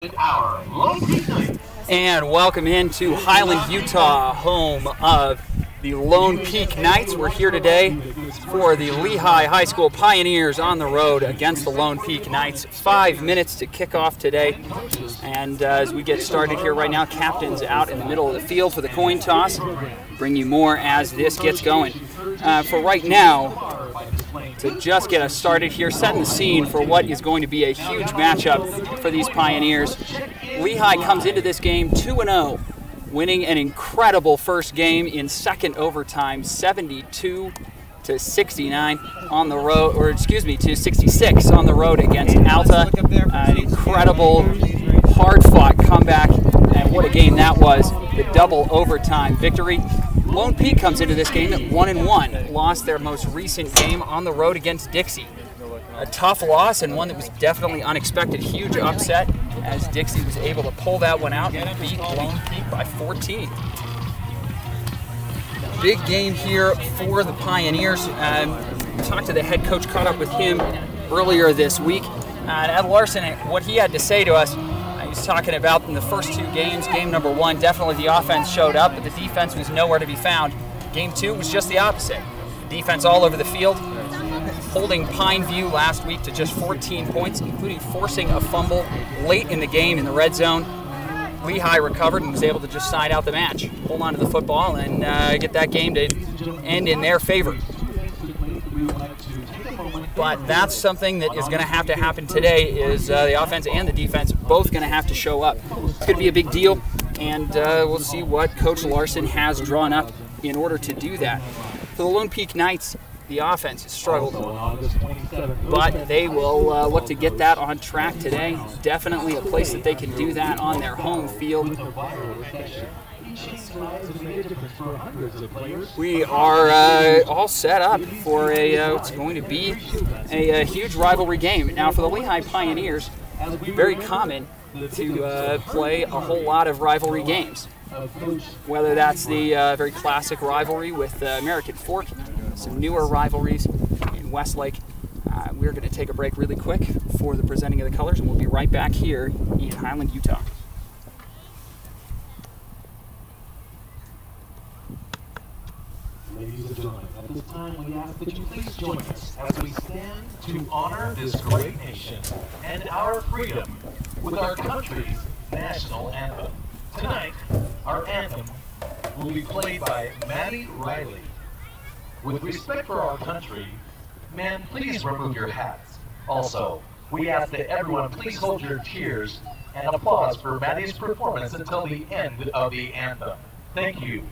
And welcome into Highland, Utah, home of the Lone Peak Knights. We're here today for the Lehi High School Pioneers on the road against the Lone Peak Knights. 5 minutes to kick off today. And as we get started here right now, captain's out in the middle of the field for the coin toss. Bring you more as this gets going. For right now, to just get us started here, setting the scene for what is going to be a huge matchup for these Pioneers. Lehi comes into this game 2-0, winning an incredible first game in second overtime, 72-69 on the road, or excuse me, to 66 on the road against Alta. An incredible, hard-fought comeback, and what a game that was, the double overtime victory. Lone Peak comes into this game at 1-1, lost their most recent game on the road against Dixie. A tough loss and one that was definitely unexpected. Huge upset as Dixie was able to pull that one out and beat Lone Peak by 14. Big game here for the Pioneers. Talked to the head coach, caught up with him earlier this week. Ed Larson, what he had to say to us, he was talking about in the first two games. Game number one, definitely the offense showed up, but the defense was nowhere to be found. Game two was just the opposite. Defense all over the field, holding Pineview last week to just 14 points, including forcing a fumble late in the game in the red zone. Lehi recovered and was able to just side out the match, hold on to the football, and get that game to end in their favor. But that's something that is going to have to happen today, is the offense and the defense both going to have to show up. It's going to be a big deal, and we'll see what Coach Larson has drawn up in order to do that. For the Lone Peak Knights, the offense has struggled, but they will look to get that on track today. Definitely a place that they can do that on their home field. We are all set up for what's going to be a huge rivalry game. Now, for the Lehi Pioneers, very common to play a whole lot of rivalry games. Whether that's the very classic rivalry with American Fork, some newer rivalries in Westlake. We're going to take a break really quick for the presenting of the colors, and we'll be right back here in Highland, Utah. Ladies and gentlemen, at this time we ask that you please join us as we stand to honor this great nation and our freedom with our country's national anthem. Tonight, our anthem will be played by Maddie Riley. With respect for our country, men, please remove your hats. Also, we ask that everyone please hold your cheers and applause for Maddie's performance until the end of the anthem. Thank you.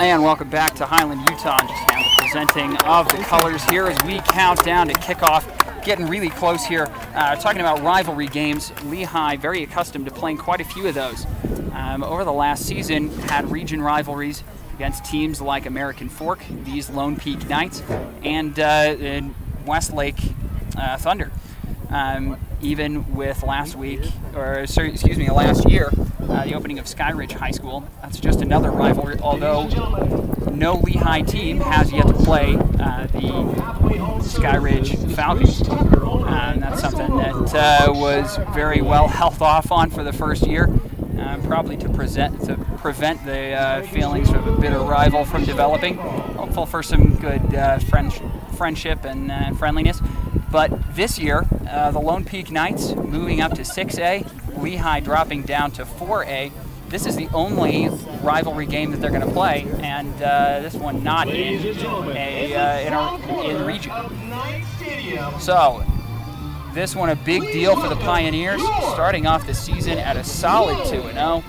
And welcome back to Highland, Utah. Just have the presenting of the colors here as we count down to kickoff. Getting really close here. Talking about rivalry games, Lehi, very accustomed to playing quite a few of those. Over the last season, had region rivalries against teams like American Fork, these Lone Peak Knights, and Westlake Thunder. Even with last year, the opening of Skyridge High School. That's just another rivalry, although no Lehi team has yet to play the Skyridge Falcons. And that's something that was very well held off on for the first year, probably to prevent the feelings of a bitter rival from developing. Hopeful for some good friendship and friendliness. But this year, the Lone Peak Knights moving up to 6A, Lehi dropping down to 4A. This is the only rivalry game that they're going to play, and this one not in region. So this one a big deal for the Pioneers, starting off the season at a solid 2-0.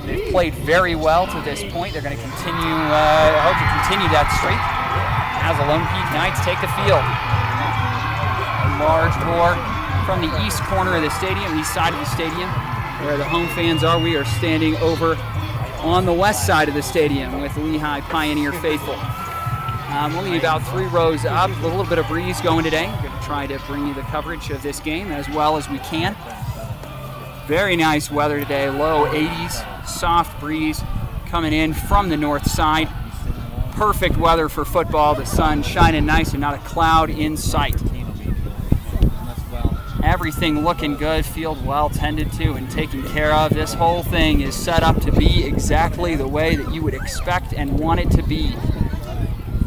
They've played very well to this point. They're going to continue, hope to continue that streak as the Lone Peak Knights take the field. A large roar from the east corner of the stadium, east side of the stadium, where the home fans are. We are standing over on the west side of the stadium with Lehi Pioneer faithful. Only about 3 rows up, a little bit of breeze going today. We're going to try to bring you the coverage of this game as well as we can. Very nice weather today, low 80s, soft breeze coming in from the north side. Perfect weather for football, the sun shining nice and not a cloud in sight. Everything looking good, field well tended to and taken care of. This whole thing is set up to be exactly the way that you would expect and want it to be.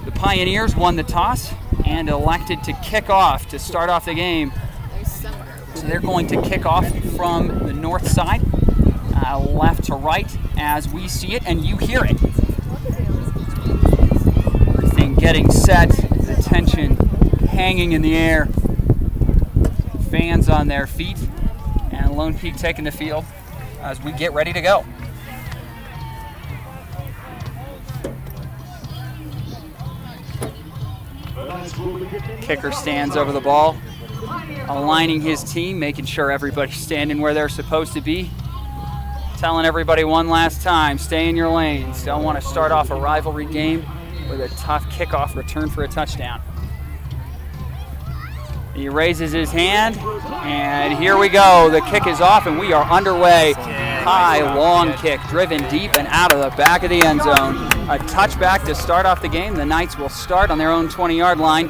The Pioneers won the toss and elected to kick off to start off the game. So they're going to kick off from the north side, left to right as we see it and you hear it. Everything getting set, the tension hanging in the air. Fans on their feet, and Lone Peak taking the field as we get ready to go. Kicker stands over the ball, aligning his team, making sure everybody's standing where they're supposed to be. Telling everybody one last time, stay in your lanes. Don't want to start off a rivalry game with a tough kickoff return for a touchdown. He raises his hand, and here we go. The kick is off, and we are underway. High, long kick, driven deep and out of the back of the end zone. A touchback to start off the game. The Knights will start on their own 20-yard line.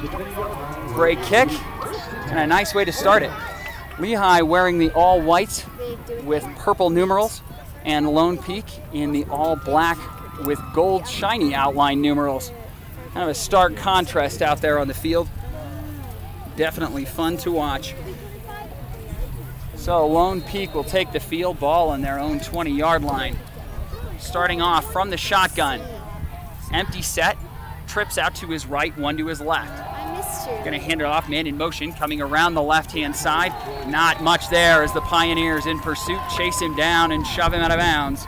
Great kick, and a nice way to start it. Lehi wearing the all-white with purple numerals, and Lone Peak in the all-black with gold shiny outline numerals. Kind of a stark contrast out there on the field. Definitely fun to watch. So Lone Peak will take the field, ball on their own 20-yard line. Starting off from the shotgun. Empty set, trips out to his right, one to his left. Going to hand it off, man in motion, coming around the left-hand side. Not much there as the Pioneers in pursuit chase him down and shove him out of bounds.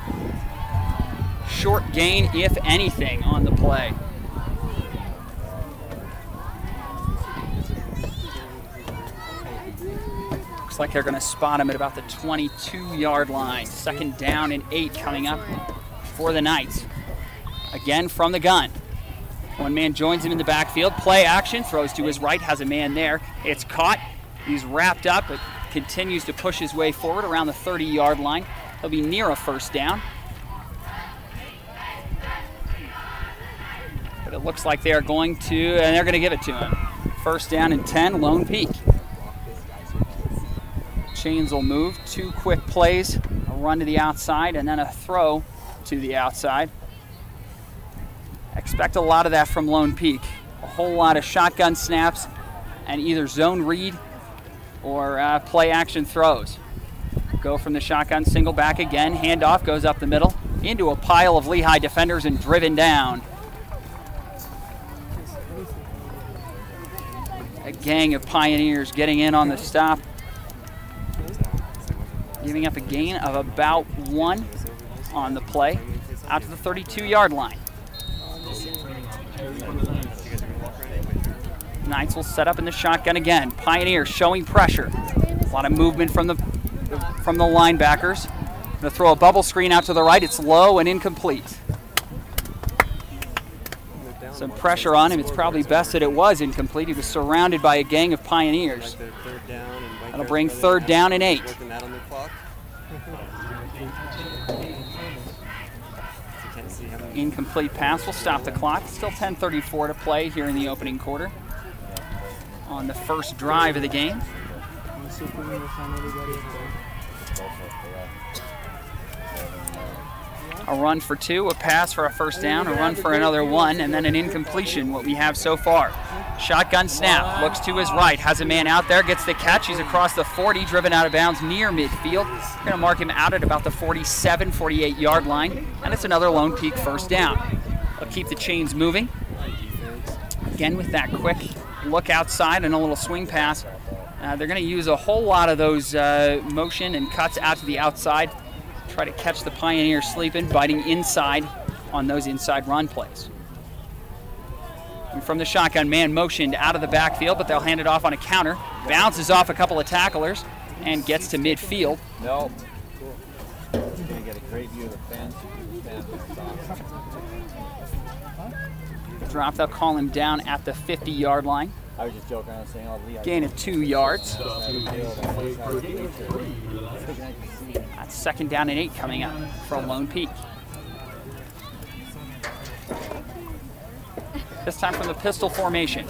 Short gain, if anything, on the play. Looks like they're going to spot him at about the 22-yard line. 2nd down and 8 coming up for the Knights. Again from the gun. One man joins him in the backfield. Play action, throws to his right, has a man there. It's caught. He's wrapped up, but continues to push his way forward around the 30-yard line. He'll be near a 1st down. But it looks like they're going to, and they're going to give it to him. 1st down and 10, Lone Peak. Chains will move, 2 quick plays, a run to the outside and then a throw to the outside. Expect a lot of that from Lone Peak. A whole lot of shotgun snaps and either zone read or play action throws. Go from the shotgun, single back again, handoff goes up the middle into a pile of Lehi defenders and driven down. A gang of Pioneers getting in on the stop. Giving up a gain of about 1 on the play, out to the 32-yard line. Knights will set up in the shotgun again. Pioneers showing pressure. A lot of movement from the linebackers. Going to throw a bubble screen out to the right. It's low and incomplete. Some pressure on him. It's probably best that it was incomplete. He was surrounded by a gang of Pioneers. That'll bring 3rd down and 8. Incomplete pass will stop the clock. Still 10:34 to play here in the opening quarter on the first drive of the game. A run for 2, a pass for a 1st down, a run for another 1, and then an incompletion, what we have so far. Shotgun snap, looks to his right, has a man out there, gets the catch. He's across the 40, driven out of bounds near midfield. We're going to mark him out at about the 47, 48-yard line, and it's another Lone Peak 1st down. They'll keep the chains moving. Again, with that quick look outside and a little swing pass, they're going to use a whole lot of those motion and cuts out to the outside. Try to catch the Pioneers sleeping, biting inside on those inside run plays. And from the shotgun, man motioned out of the backfield, but they'll hand it off on a counter. Bounces off a couple of tacklers and gets to midfield. No. Cool. You're going to get a great view of the fence. Drop, they'll call him down at the 50-yard line. I was just joking. I was saying, oh, Lehi. Gain of 2 yards. That's 2nd down and 8 coming up for Lone Peak. This time from the pistol formation.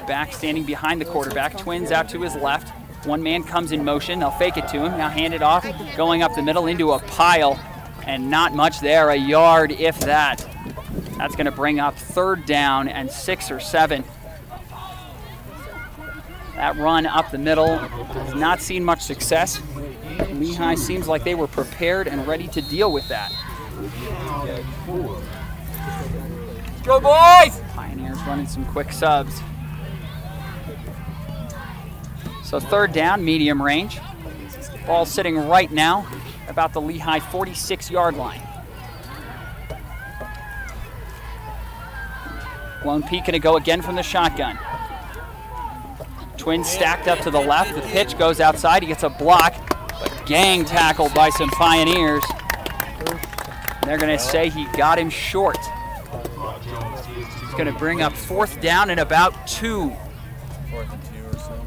Back standing behind the quarterback. Twins out to his left. One man comes in motion. They'll fake it to him. Now hand it off. Going up the middle into a pile. And not much there. A yard, if that. That's going to bring up 3rd down and 6 or 7. That run up the middle has not seen much success. Lehi seems like they were prepared and ready to deal with that. Go, boys! Pioneers running some quick subs. So 3rd down, medium range. Ball sitting right now about the Lehi 46-yard line. Lone Peak going to go again from the shotgun. Twins stacked up to the left. The pitch goes outside. He gets a block, but gang tackled by some Pioneers. They're going to say he got him short. He's going to bring up 4th down and about 2. 4th and 2 or so.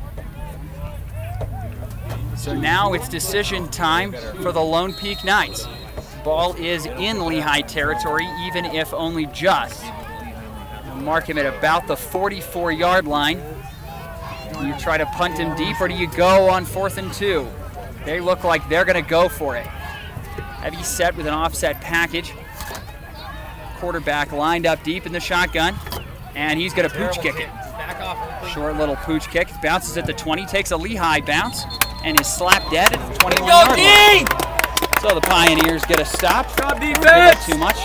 So now it's decision time for the Lone Peak Knights. Ball is in Lehi territory, even if only just. Mark him at about the 44-yard line. Do you try to punt him deep, or do you go on 4th and 2? They look like they're going to go for it. Heavy set with an offset package. Quarterback lined up deep in the shotgun, and he's going to pooch kick it. Short little pooch kick. Bounces at the 20, takes a Lehi bounce, and is slapped dead at the 21-yard line. So the Pioneers get a stop. Don't give up too much.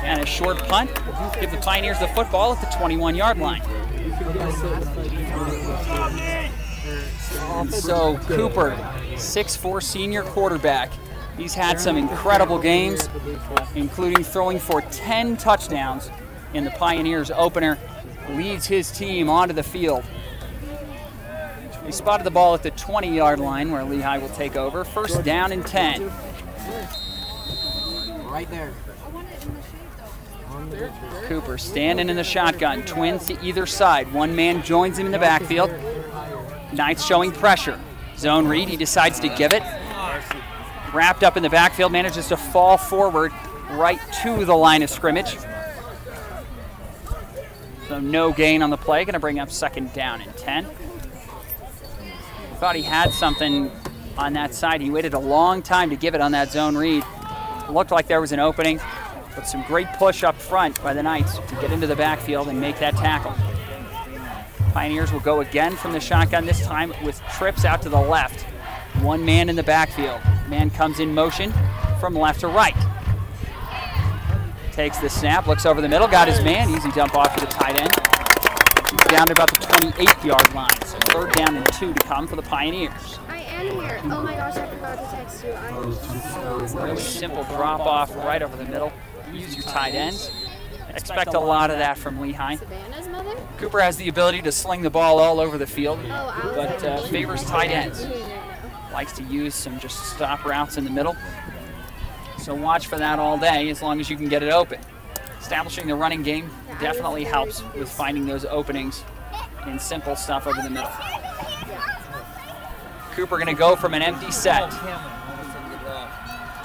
And a short punt. Give the Pioneers the football at the 21-yard line. So Cooper, 6'4" senior quarterback. He's had some incredible games, including throwing for 10 touchdowns in the Pioneers opener. Leads his team onto the field. He spotted the ball at the 20-yard line where Lehi will take over. 1st down and 10. Right there. Cooper standing in the shotgun. Twins to either side. One man joins him in the backfield. Knights showing pressure. Zone read. He decides to give it. Wrapped up in the backfield. Manages to fall forward right to the line of scrimmage. So no gain on the play. Going to bring up 2nd down and 10. Thought he had something on that side. He waited a long time to give it on that zone read. It looked like there was an opening, but some great push up front by the Knights to get into the backfield and make that tackle. Pioneers will go again from the shotgun, this time with trips out to the left. One man in the backfield. Man comes in motion from left to right. Takes the snap, looks over the middle, got his man. Easy dump off to the tight end. He's down to about the 28-yard line. So 3rd down and 2 to come for the Pioneers. I am here. Oh my gosh, I forgot to text you. I'm so sorry. Really simple drop off right over the middle. Use your tight ends. expect a lot of that from Lehi. Savannah's mother? Cooper has the ability to sling the ball all over the field, Oh, but favors tight ends. Likes to use some just stop routes in the middle. So watch for that all day as long as you can get it open. Establishing the running game definitely helps with finding those openings in simple stuff over the middle. Cooper going to go from an empty set.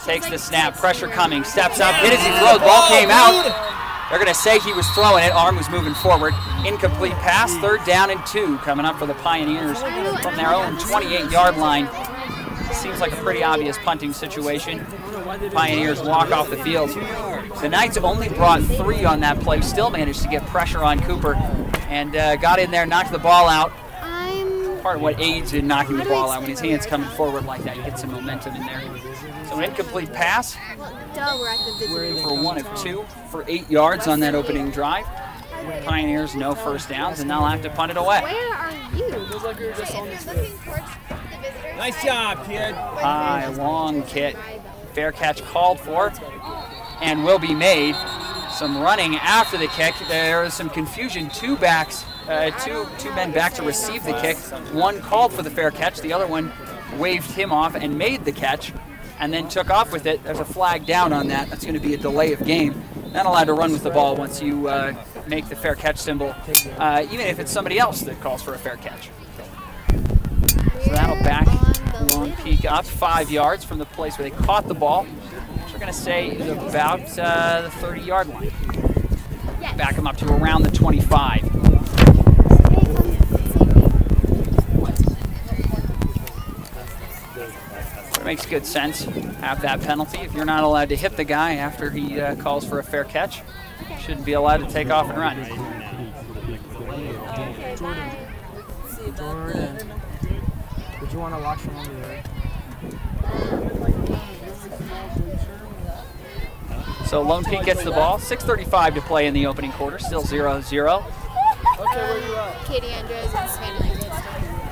Takes the snap, pressure coming, steps up, hit as he throws, ball came out. They're going to say he was throwing it, arm was moving forward. Incomplete pass, 3rd down and 2 coming up for the Pioneers from their own 28-yard line. Seems like a pretty obvious punting situation. Pioneers walk off the field. The Knights only brought 3 on that play, still managed to get pressure on Cooper and got in there, knocked the ball out. Part of what aids in knocking the ball out when his hand's coming forward like that, you get some momentum in there. So an incomplete pass for 1 of 2 for 8 yards on that opening drive. Pioneers no first downs, and they'll have to punt it away. Where are you? Nice job, kid. High, long kick. Fair catch called for and will be made. Some running after the kick. There is some confusion. Two men back to receive the kick. One called for the fair catch. The other one waved him off and made the catch and then took off with it. There's a flag down on that. That's going to be a delay of game. Not allowed to run with the ball once you make the fair catch symbol, even if it's somebody else that calls for a fair catch. So that'll back Lone Peak up 5 yards from the place where they caught the ball, which we're going to say is about the 30-yard line. Back them up to around the 25. It makes good sense. Have that penalty. If you're not allowed to hit the guy after he calls for a fair catch, shouldn't be allowed to take off and run. Jordan. Would you want to watch from over there? So Lone Peak gets the ball. 6:35 to play in the opening quarter. Still 0-0. Okay, where you at? Katie Andrews and Savannah.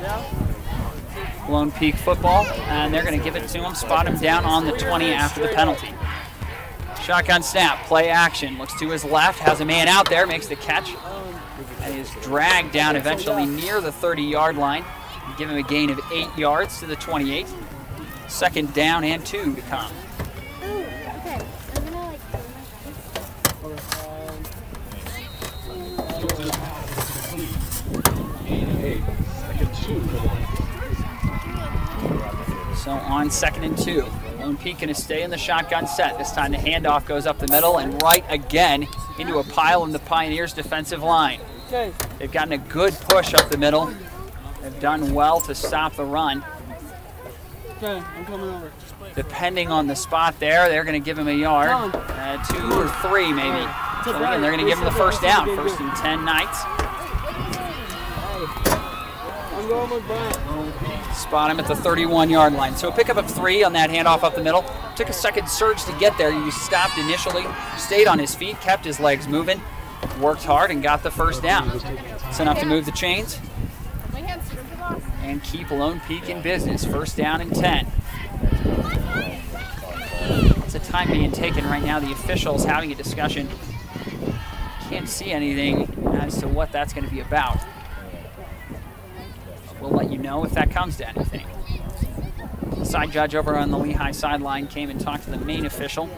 Yeah? Lone Peak football, and they're going to give it to him. Spot him down on the 20 after the penalty. Shotgun snap, play action. Looks to his left, has a man out there, makes the catch, and is dragged down eventually near the 30-yard line. Give him a gain of 8 yards to the 28. 2nd down and 2 to come. Okay. I'm gonna So on 2nd and 2, Lone Peak going to stay in the shotgun set. This time the handoff goes up the middle and right again into a pile in the Pioneers' defensive line. They've gotten a good push up the middle. They've done well to stop the run. Okay, I'm coming over. Depending on the spot there, they're going to give him a yard, 2 or 3 maybe. So again, they're going to give him the first down. 1st and 10 Knights. I'm going with Brian. Spot him at the 31-yard line. So a pickup of 3 on that handoff up the middle. Took a second surge to get there. He stopped initially, stayed on his feet, kept his legs moving, worked hard, and got the first down. It's enough to move the chains and keep Lone Peak in business. 1st down and 10. Lots of time being taken right now. The officials having a discussion. Can't see anything as to what that's going to be about. We'll let you know if that comes to anything. The side judge over on the Lehi sideline came and talked to the main official.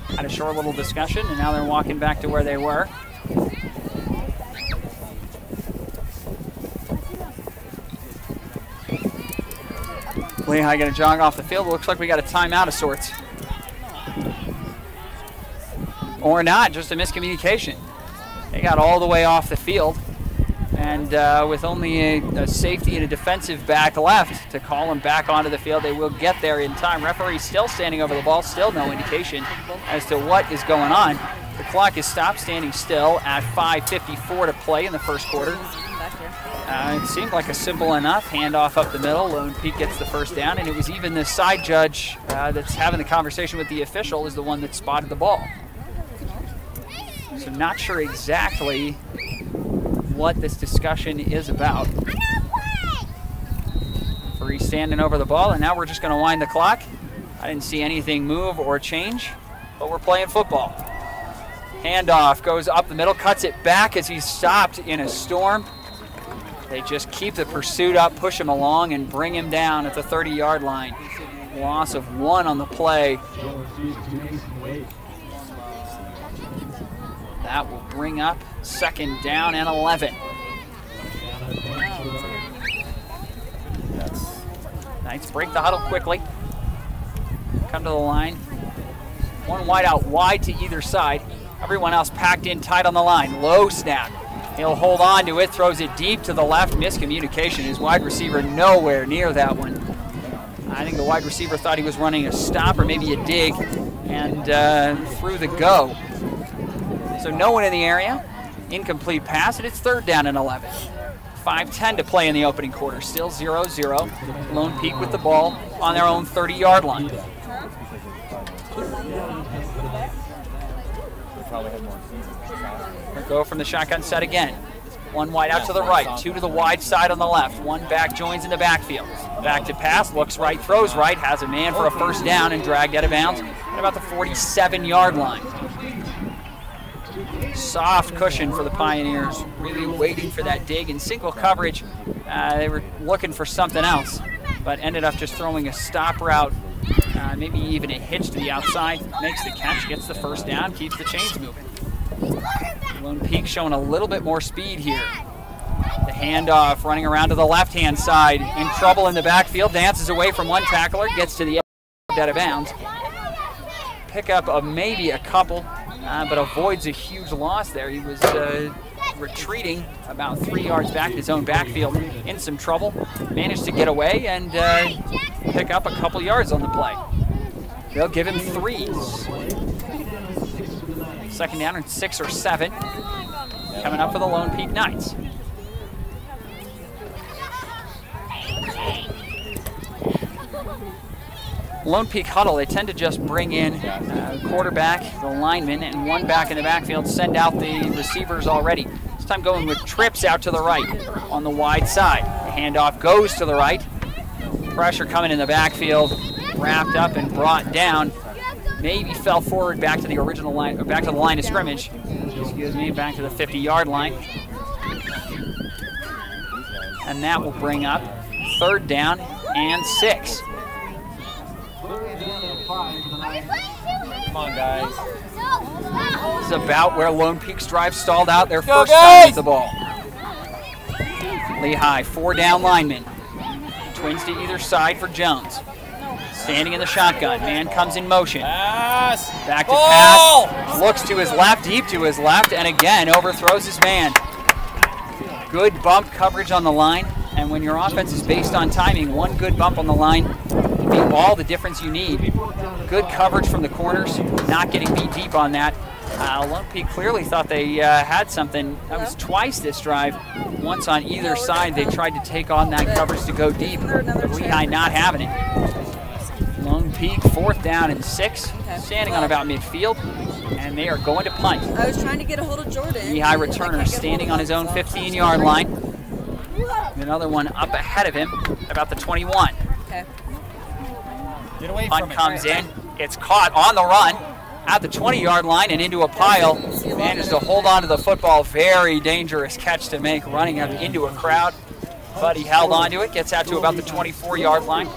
Had a short little discussion, and now they're walking back to where they were. Lehi going to jog off the field. Looks like we got a timeout of sorts. Or not, just a miscommunication. They got all the way off the field. And with only a safety and a defensive back left to call him back onto the field, they will get there in time. Referee still standing over the ball, still no indication as to what is going on. The clock is stopped, standing still at 5:54 to play in the first quarter. It seemed like a simple enough handoff up the middle. Lone Peak gets the first down, and it was even the side judge that's having the conversation with the official is the one that spotted the ball. So not sure exactly what this discussion is about. Referee standing over the ball, and now we're just going to wind the clock. I didn't see anything move or change, but we're playing football. Handoff goes up the middle, cuts it back as he's stopped in a storm. They just keep the pursuit up, push him along, and bring him down at the 30-yard line. Loss of 1 on the play. That will bring up 2nd down and 11. Knights break the huddle quickly. Come to the line. 1 wide out wide to either side. Everyone else packed in tight on the line. Low snap. He'll hold on to it, throws it deep to the left. Miscommunication. His wide receiver nowhere near that one. I think the wide receiver thought he was running a stop or maybe a dig and threw the go. So no one in the area. Incomplete pass, and it's 3rd down and 11. 5:10 to play in the opening quarter. Still 0-0. Lone Peak with the ball on their own 30-yard line. They'll go from the shotgun set again. 1 wide out to the right, 2 to the wide side on the left. 1 back joins in the backfield. Back to pass, looks right, throws right, has a man for a 1st down and dragged out of bounds at about the 47-yard line. Soft cushion for the Pioneers, really waiting for that dig in single coverage. They were looking for something else, but ended up just throwing a stop route, maybe even a hitch to the outside. Makes the catch, gets the 1st down, keeps the chains moving. Lone Peak showing a little bit more speed here. The handoff running around to the left-hand side. In trouble in the backfield, dances away from 1 tackler, gets to the edge, out of bounds. Pick up of maybe a couple, but avoids a huge loss there. He was retreating about 3 yards back in his own backfield, in some trouble. Managed to get away and pick up a couple yards on the play. They'll give him 3s. 2nd down and 6 or 7. Coming up for the Lone Peak Knights. Lone Peak huddle, they tend to just bring in quarterback, the lineman, and 1 back in the backfield, send out the receivers already. This time going with trips out to the right on the wide side. The handoff goes to the right. Pressure coming in the backfield, wrapped up and brought down. Maybe fell forward back to the original line, or back to the line of scrimmage. Excuse me, back to the 50-yard line. And that will bring up 3rd down and 6. Come on, guys. This is about where Lone Peak's drive stalled out their first time with the ball. Lehi, 4 down linemen. Twins to either side for Jones. Standing in the shotgun, man comes in motion. Back to pass, looks to his left, deep to his left, and again overthrows his man. Good bump coverage on the line, and when your offense is based on timing, 1 good bump on the line can be all the difference you need. Good coverage from the corners, not getting beat deep on that. Lone Peak clearly thought they had something. That was twice this drive. Once on either side, they tried to take on that coverage to go deep. Lehi not having it. Lone Peak, 4th down and 6, standing on about midfield, and they are going to punt. I was trying to get a hold of Jordan. Lehi returner standing on his own 15-yard line. Another one up ahead of him, about the 21. Okay. Get away Punt from it. comes in, it's caught on the run at the 20-yard line and into a pile. Managed to hold on to the football. Very dangerous catch to make, running up into a crowd. But he held on to it, gets out to about the 24-yard line.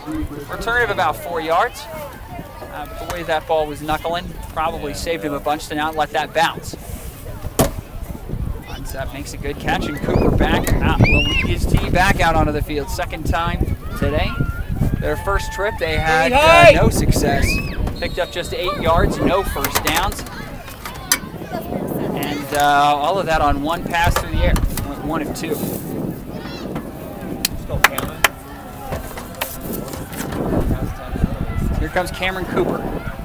Return of about 4 yards. The way that ball was knuckling probably saved him a bunch to not let that bounce. Runs up, makes a good catch, and Cooper back will lead his team back out onto the field. 2nd time today. Their first trip, they had no success. Picked up just 8 yards, no 1st downs. And all of that on 1 pass through the air. Went 1 of 2. Here comes Cameron Cooper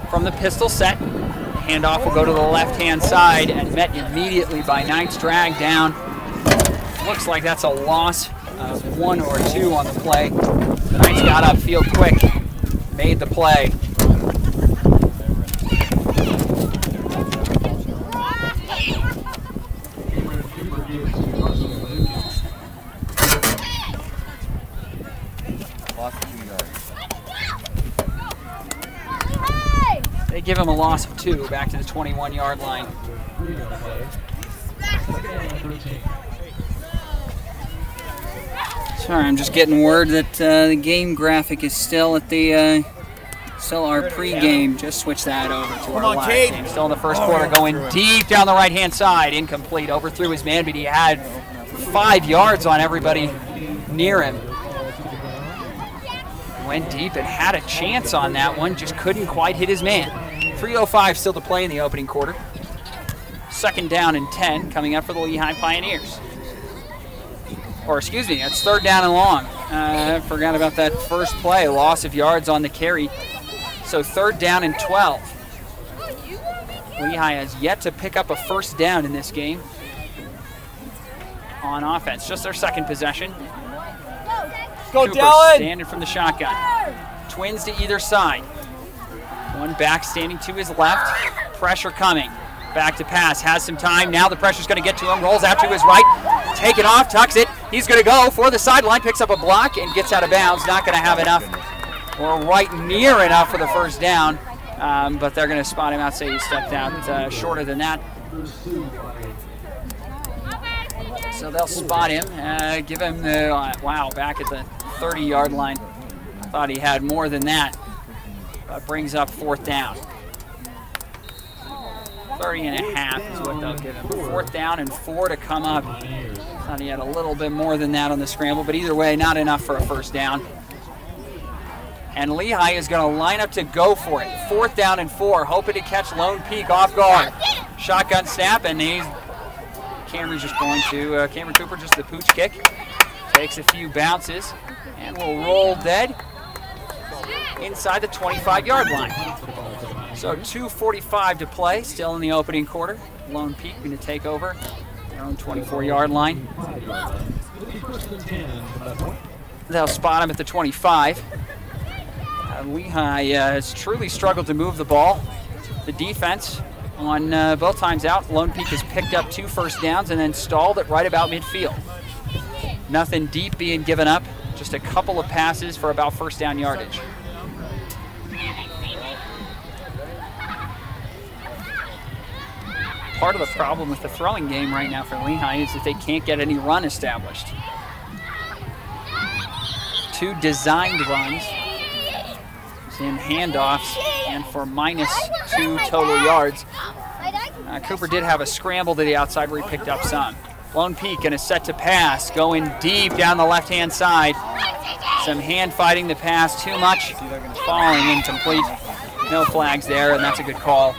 from the pistol set. Handoff will go to the left-hand side and met immediately by Knights, dragged down. Looks like that's a loss of 1 or 2 on the play. The Knights got upfield quick, made the play. They give him a loss of 2 back to the 21-yard line. Sorry, I'm just getting word that the game graphic is still at the still our pre-game. Just switch that over to our live game. Still in the first quarter, going deep down the right-hand side, incomplete. Overthrew his man, but he had 5 yards on everybody near him. Went deep and had a chance on that one, just couldn't quite hit his man. 3:05 still to play in the opening quarter. 2nd down and 10 coming up for the Lehi Pioneers. Or excuse me, it's 3rd down and long. I forgot about that first play, loss of yards on the carry. So 3rd down and 12. Lehi has yet to pick up a 1st down in this game on offense. Just their 2nd possession. Go, Cooper Dylan! standing from the shotgun. Twins to either side. One back standing to his left. Pressure coming. Back to pass. Has some time. Now the pressure's going to get to him. Rolls out to his right. Take it off. Tucks it. He's going to go for the sideline. Picks up a block and gets out of bounds. Not going to have enough, or right near enough for the 1st down. But they're going to spot him out. Say he stepped out shorter than that. So they'll spot him. Give him the, wow, back at the 30-yard line. I thought he had more than that. But brings up 4th down. 30 and a half is what they'll give him. 4th down and 4 to come up. Thought he had a little bit more than that on the scramble, but either way, not enough for a 1st down. And Lehi is going to line up to go for it. 4th down and 4, hoping to catch Lone Peak off guard. Shotgun snap, and Cameron Cooper just the pooch kick. Takes a few bounces, and will roll dead inside the 25-yard line. So 2:45 to play, still in the opening quarter. Lone Peak going to take over their own 24-yard line. They'll spot him at the 25. Lehi has truly struggled to move the ball. The defense on both times out, Lone Peak has picked up 2 1st downs and then stalled it right about midfield. Nothing deep being given up, just a couple of passes for about 1st down yardage. Part of the problem with the throwing game right now for Lehi is that they can't get any run established. 2 designed runs in handoffs and for -2 total yards. Cooper did have a scramble to the outside where he picked up some. Lone Peak in a set to pass, going deep down the left-hand side. Some hand fighting the pass, too much, falling incomplete. No flags there, and that's a good call.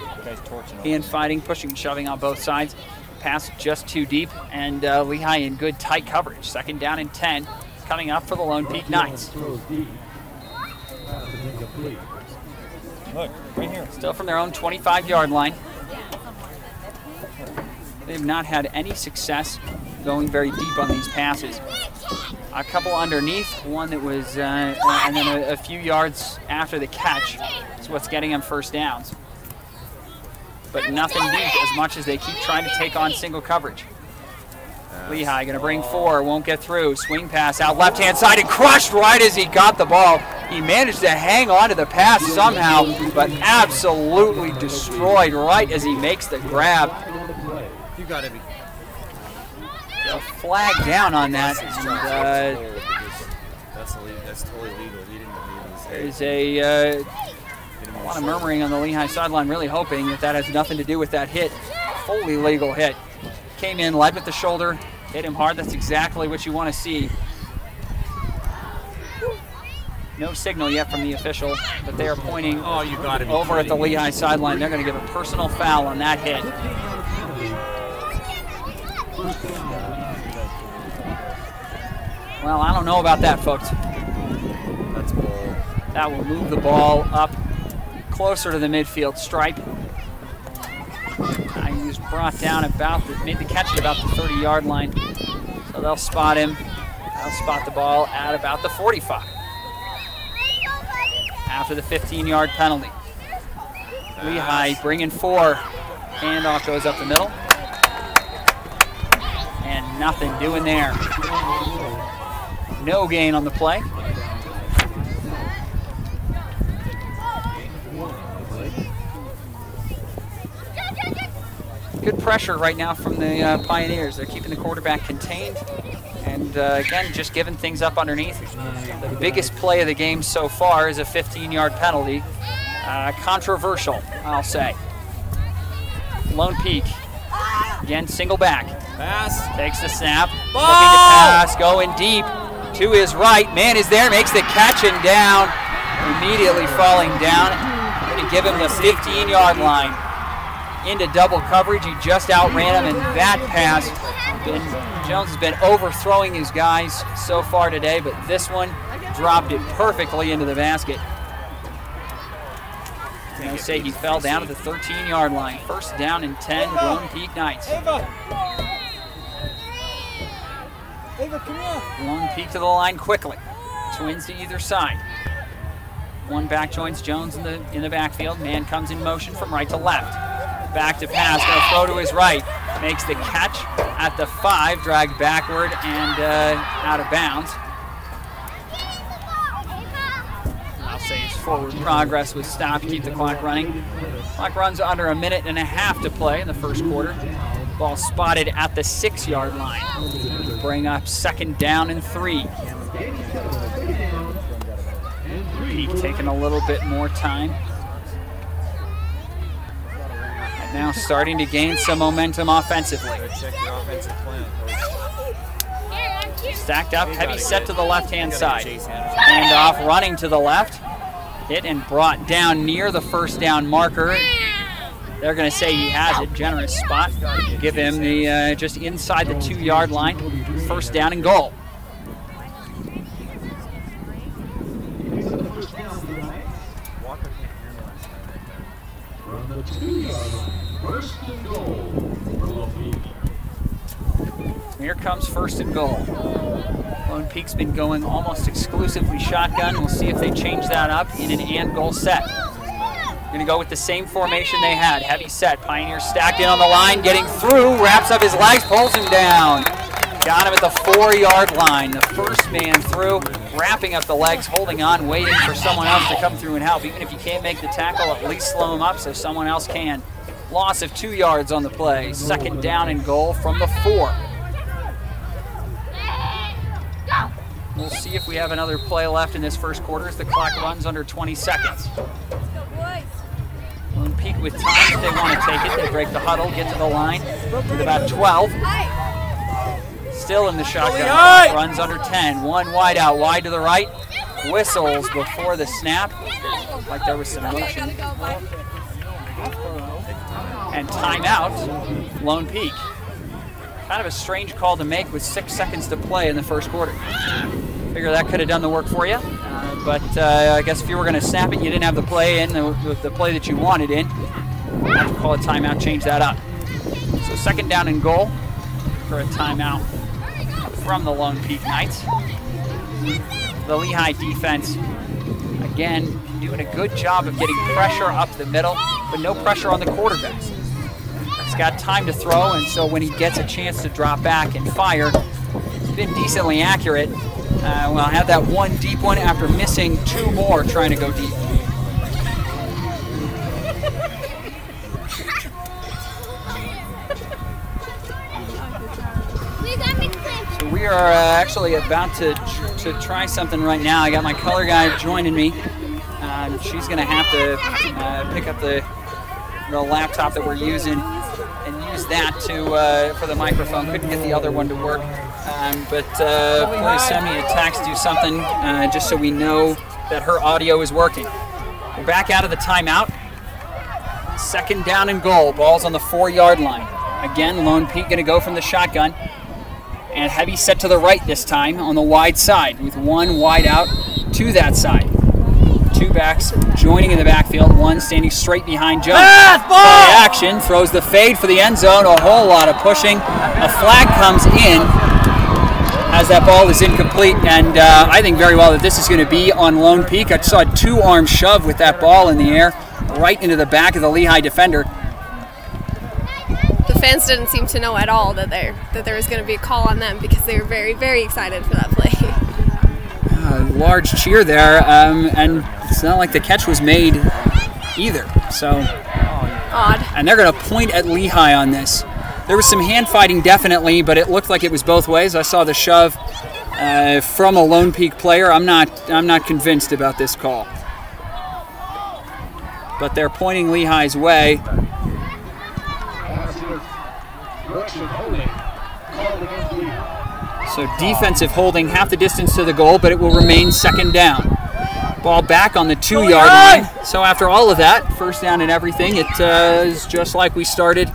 Hand fighting, pushing and shoving on both sides. Pass just too deep, and Lehi in good tight coverage. 2nd down and 10 coming up for the Lone Peak Knights. Look, right here. Still from their own 25-yard line. They've not had any success going very deep on these passes. A couple underneath, one that was, and then a few yards after the catch is what's getting them 1st downs. But nothing deep as much as they keep trying to take on single coverage. Lehi going to bring 4, won't get through. Swing pass out left-hand side and crushed right as he got the ball. He managed to hang on to the pass somehow, but absolutely destroyed right as he makes the grab. You got to be. A flag down on that. And, that's totally legal. He didn't there's a lot of murmuring on the Lehi sideline, really hoping that that has nothing to do with that hit. Fully legal hit. Came in, led with the shoulder, hit him hard. That's exactly what you want to see. No signal yet from the official, but they are pointing over at the Lehi sideline. They're going to give a personal foul on that hit. Well, I don't know about that, folks. That's bull. That will move the ball up closer to the midfield stripe. He was brought down made the catch at about the 30-yard line. So they'll spot him. They'll spot the ball at about the 45. After the 15-yard penalty. Lehi bringing 4. Handoff goes up the middle. And nothing doing there. No gain on the play. good pressure right now from the Pioneers. They're keeping the quarterback contained and, again, just giving things up underneath. The biggest play of the game so far is a 15-yard penalty. Controversial, I'll say. Lone Peak, again, single back. Pass. Takes the snap, Ball! looking to pass, going deep to his right. Man is there, makes the catch and down, immediately falling down. Going to give him the 15-yard line into double coverage. He just outran him, and that pass, Jones has been overthrowing his guys so far today, but this one dropped it perfectly into the basket. I say he fell down at the 13-yard line. First down and 10, Lone Peak Knights. Ava, come here. Lone Peak to the line quickly. Twins to either side. One back joins Jones in the backfield. Man comes in motion from right to left. Back to pass, going to throw to his right. Makes the catch at the 5, dragged backward and out of bounds. I'll say his forward progress was stopped, keep the clock running. Clock runs under a minute and a half to play in the first quarter. Ball spotted at the 6-yard line. Bring up second down and 3. Peak taking a little bit more time. And now starting to gain some momentum offensively. Check your offensive plan, coach. Stacked up, heavy set to the left-hand side. Hand off, running to the left. Hit and brought down near the first down marker. They're going to say he has it. Generous spot. Give him the just inside the 2-yard line. First down and goal. Here comes first and goal. Lone Peak's been going almost exclusively shotgun. We'll see if they change that up in an and goal set. Going to go with the same formation they had. Heavy set. Pioneers stacked in on the line, getting through, wraps up his legs, pulls him down. Got him at the 4-yard line. The first man through, wrapping up the legs, holding on, waiting for someone else to come through and help. Even if you can't make the tackle, at least slow him up so someone else can. Loss of 2 yards on the play. Second down and goal from the 4. We'll see if we have another play left in this first quarter as the clock runs under 20 seconds. Lone Peak with time if they want to take it. They break the huddle, get to the line with about 12. Still in the shotgun. Runs under 10. One wide out, wide to the right. Whistles before the snap. Like there was some motion. And timeout, Lone Peak. Kind of a strange call to make with 6 seconds to play in the first quarter. Figure that could have done the work for you. But I guess if you were going to snap it, you didn't have the play in, the play that you wanted in. Have to call a timeout, change that up. So second down and goal for a timeout from the Lone Peak Knights. The Lehi defense, again, doing a good job of getting pressure up the middle, but no pressure on the quarterbacks. He's got time to throw, and so when he gets a chance to drop back and fire, he's been decently accurate. Well, I had that one deep one after missing 2 more trying to go deep. So we are actually about to try something right now. I got my color guy joining me. She's going to have to pick up the laptop that we're using and use that for the microphone. Couldn't get the other one to work. But please send me a text, do something, just so we know that her audio is working. We're back out of the timeout. Second down and goal. Ball's on the 4-yard line. Again, Lone Peak going to go from the shotgun. And heavy set to the right this time on the wide side with one wide out to that side. 2 backs joining in the backfield. One standing straight behind Jones. Play action, throws the fade for the end zone. A whole lot of pushing. A flag comes in as that ball is incomplete, and I think very well that this is going to be on Lone Peak. I saw a 2-arm shove with that ball in the air right into the back of the Lehi defender. The fans didn't seem to know at all that there was going to be a call on them because they were very, very excited for that play. Large cheer there, and it's not like the catch was made either. So Odd. And they're going to point at Lehi on this. There was some hand fighting definitely, but it looked like it was both ways. I saw the shove from a Lone Peak player. I'm not convinced about this call. But they're pointing Lehi's way. So defensive holding half the distance to the goal, but it will remain second down. Ball back on the 2-yard line. So after all of that, first down and everything, it is just like we started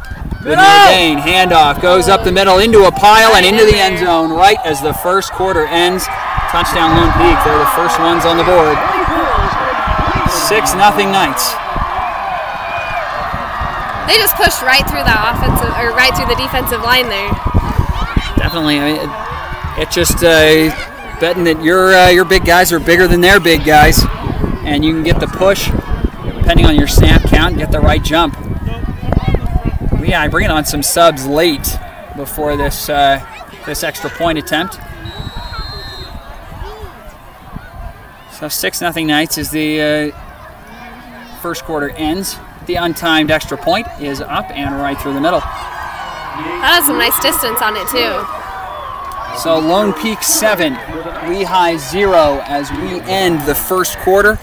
with Nordane. Handoff goes up the middle into a pile and into the end zone right as the first quarter ends. Touchdown Lone Peak. They're the first ones on the board. 6-0 Knights. They just pushed right through the offensive, or right through the defensive line there. Definitely. I mean, it just betting that your big guys are bigger than their big guys, and you can get the push depending on your snap count and get the right jump. Lehi bringing on some subs late before this this extra point attempt. So 6-0 Knights as the first quarter ends. The untimed extra point is up and right through the middle. That has some nice distance on it too. So Lone Peak 7, Lehi 0 as we end the first quarter.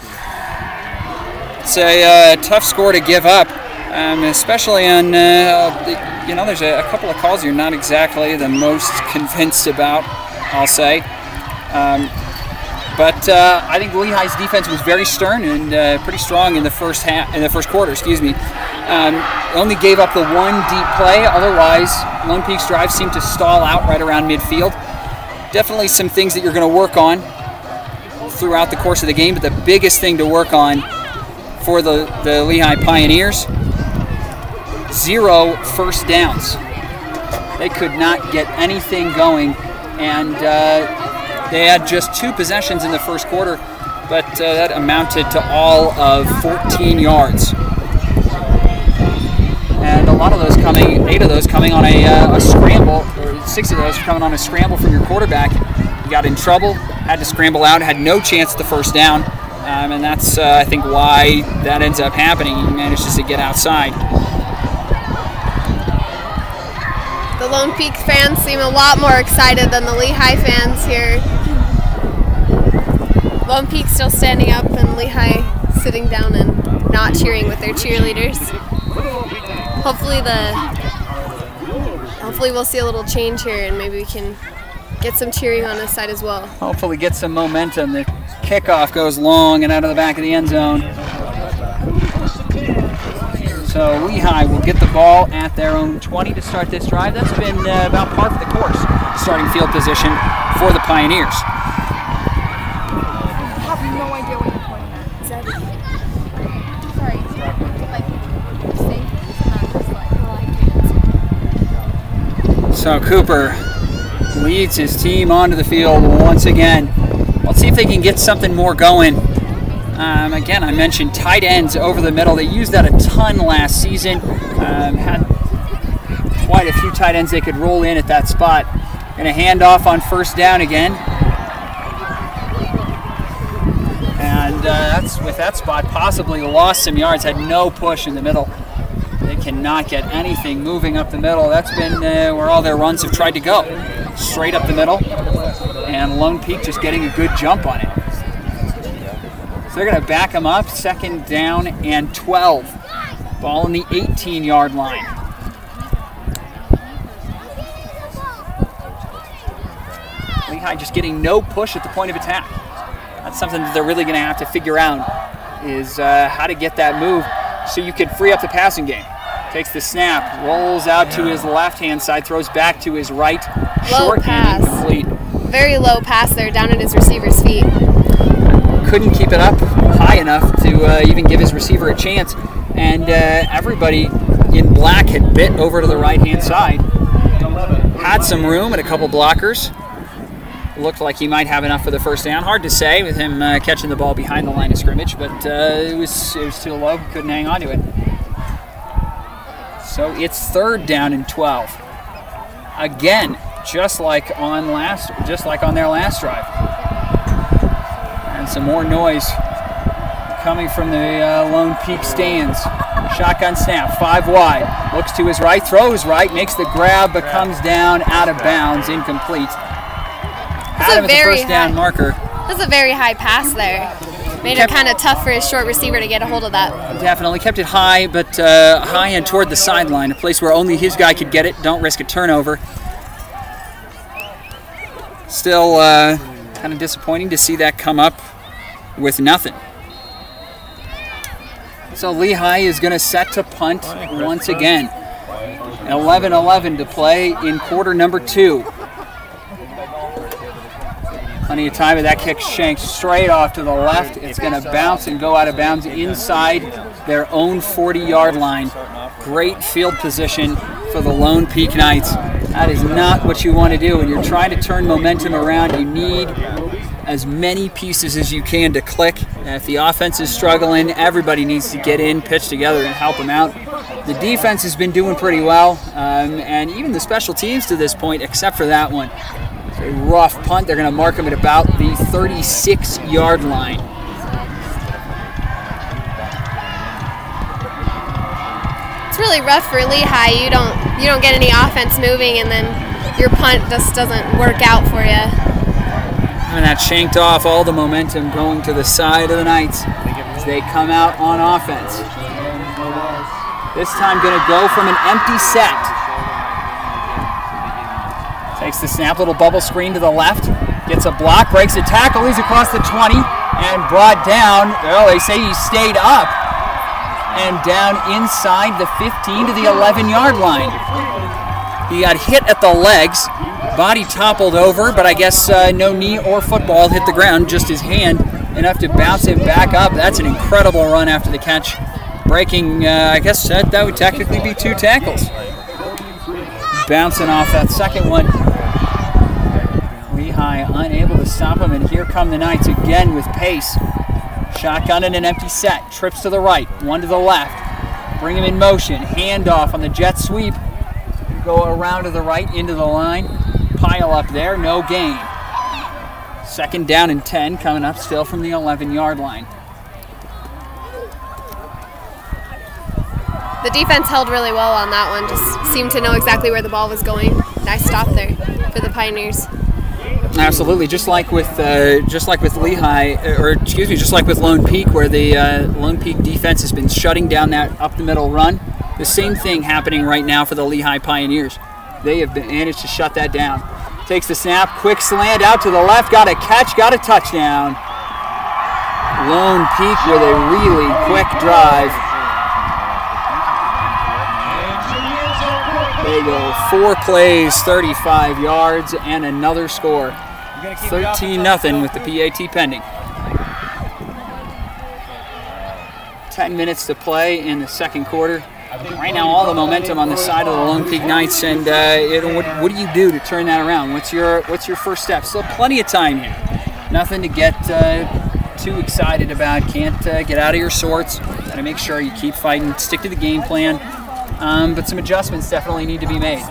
It's a tough score to give up, especially on, there's a couple of calls you're not exactly the most convinced about, I'll say. But I think Lehi's defense was very stern and pretty strong in the first quarter. Only gave up the one deep play. Otherwise, Lone Peak's drive seemed to stall out right around midfield. Definitely some things that you're going to work on throughout the course of the game, but the biggest thing to work on for the Lehi Pioneers, 0 first downs. They could not get anything going, and they had just 2 possessions in the first quarter, but that amounted to all of 14 yards. And a lot of those coming, 8 of those coming on a scramble, or 6 of those coming on a scramble from your quarterback. You got in trouble, had to scramble out, had no chance at the first down, and that's, I think, why that ends up happening. He manages to get outside. The Lone Peak fans seem a lot more excited than the Lehi fans here. Lone Peak still standing up and Lehi sitting down and not cheering with their cheerleaders. Hopefully we'll see a little change here and maybe we can get some cheering on this side as well. Hopefully get some momentum. The kickoff goes long and out of the back of the end zone. So Lehi will get the ball at their own 20 to start this drive. That's been about par for the course, starting field position for the Pioneers. I have no idea what you're pointing at. Is that sorry, safe, So Cooper leads his team onto the field once again. Let's see if they can get something more going. Again, I mentioned tight ends over the middle. They used that a ton last season. Had quite a few tight ends they could roll in at that spot. Going to hand off on first down again. And that's with that spot possibly lost some yards. Had no push in the middle. They cannot get anything moving up the middle. That's been where all their runs have tried to go. Straight up the middle. And Lone Peak just getting a good jump on it. So they're going to back them up, second down and 12. Ball on the 18-yard line. Lehi just getting no push at the point of attack. That's something that they're really going to have to figure out, is how to get that move so you can free up the passing game. Takes the snap, rolls out to his left-hand side, throws back to his right. Low Short and pass. incomplete. Very low pass there, down at his receiver's feet. Couldn't keep it up high enough to even give his receiver a chance, and everybody in black had bit over to the right-hand side. Had some room and a couple blockers. Looked like he might have enough for the first down. Hard to say with him catching the ball behind the line of scrimmage, but it was too low. Couldn't hang on to it. So it's third down and 12. Again, just like on their last drive. And some more noise coming from the Lone Peak stands. Shotgun snap, 5 wide. Looks to his right, throws right, makes the grab, but comes down out of bounds, incomplete. Had him at the first down marker. That's a very high pass there. Made it kind of tough for his short receiver to get a hold of that. Definitely kept it high, but high and toward the sideline, a place where only his guy could get it. Don't risk a turnover. Still kind of disappointing to see that come up with nothing. So Lehi is going to set to punt once again. 11-11 to play in quarter number 2. Plenty of time, but that kick shanked straight off to the left. It's going to bounce and go out of bounds inside their own 40-yard line. Great field position for the Lone Peak Knights. That is not what you want to do. When you're trying to turn momentum around, you need as many pieces as you can to click. And if the offense is struggling, everybody needs to get in, pitch together, and help them out. The defense has been doing pretty well, and even the special teams to this point, except for that one. It's a rough punt. They're going to mark them at about the 36-yard line. It's really rough for Lehi. You don't get any offense moving, and then your punt just doesn't work out for you. And that shanked off all the momentum going to the side of the Knights as they come out on offense. This time going to go from an empty set. Takes the snap, little bubble screen to the left. Gets a block, breaks a tackle. He's across the 20 and brought down. Oh, they say he stayed up and down inside the 15 to the 11-yard line. He got hit at the legs. Body toppled over, but I guess no knee or football hit the ground, just his hand, enough to bounce him back up. That's an incredible run after the catch. Breaking, I guess that would technically be 2 tackles. Bouncing off that second one. Lehi unable to stop him, and here come the Knights again with pace. Shotgun in an empty set, trips to the right, one to the left. Bring him in motion, handoff on the jet sweep. Go around to the right, into the line. Pile up there, no gain. Second down and 10 coming up still from the 11-yard line. The defense held really well on that one. Just seemed to know exactly where the ball was going. Nice stop there for the Pioneers. Absolutely, just like with Lehi, or excuse me, just like with Lone Peak, where the Lone Peak defense has been shutting down that up the middle run. The same thing happening right now for the Lehi Pioneers. They have managed to shut that down. Takes the snap, quick slant out to the left, got a catch, got a touchdown. Lone Peak with a really quick drive. They go 4 plays, 35 yards, and another score. 13-0 with the PAT pending. 10 minutes to play in the second quarter. Right now, all the momentum on the side of the Lone Peak Knights, and what do you do to turn that around? What's your first step? Still plenty of time here. Nothing to get too excited about. Can't get out of your sorts. Got to make sure you keep fighting, stick to the game plan. But some adjustments definitely need to be made.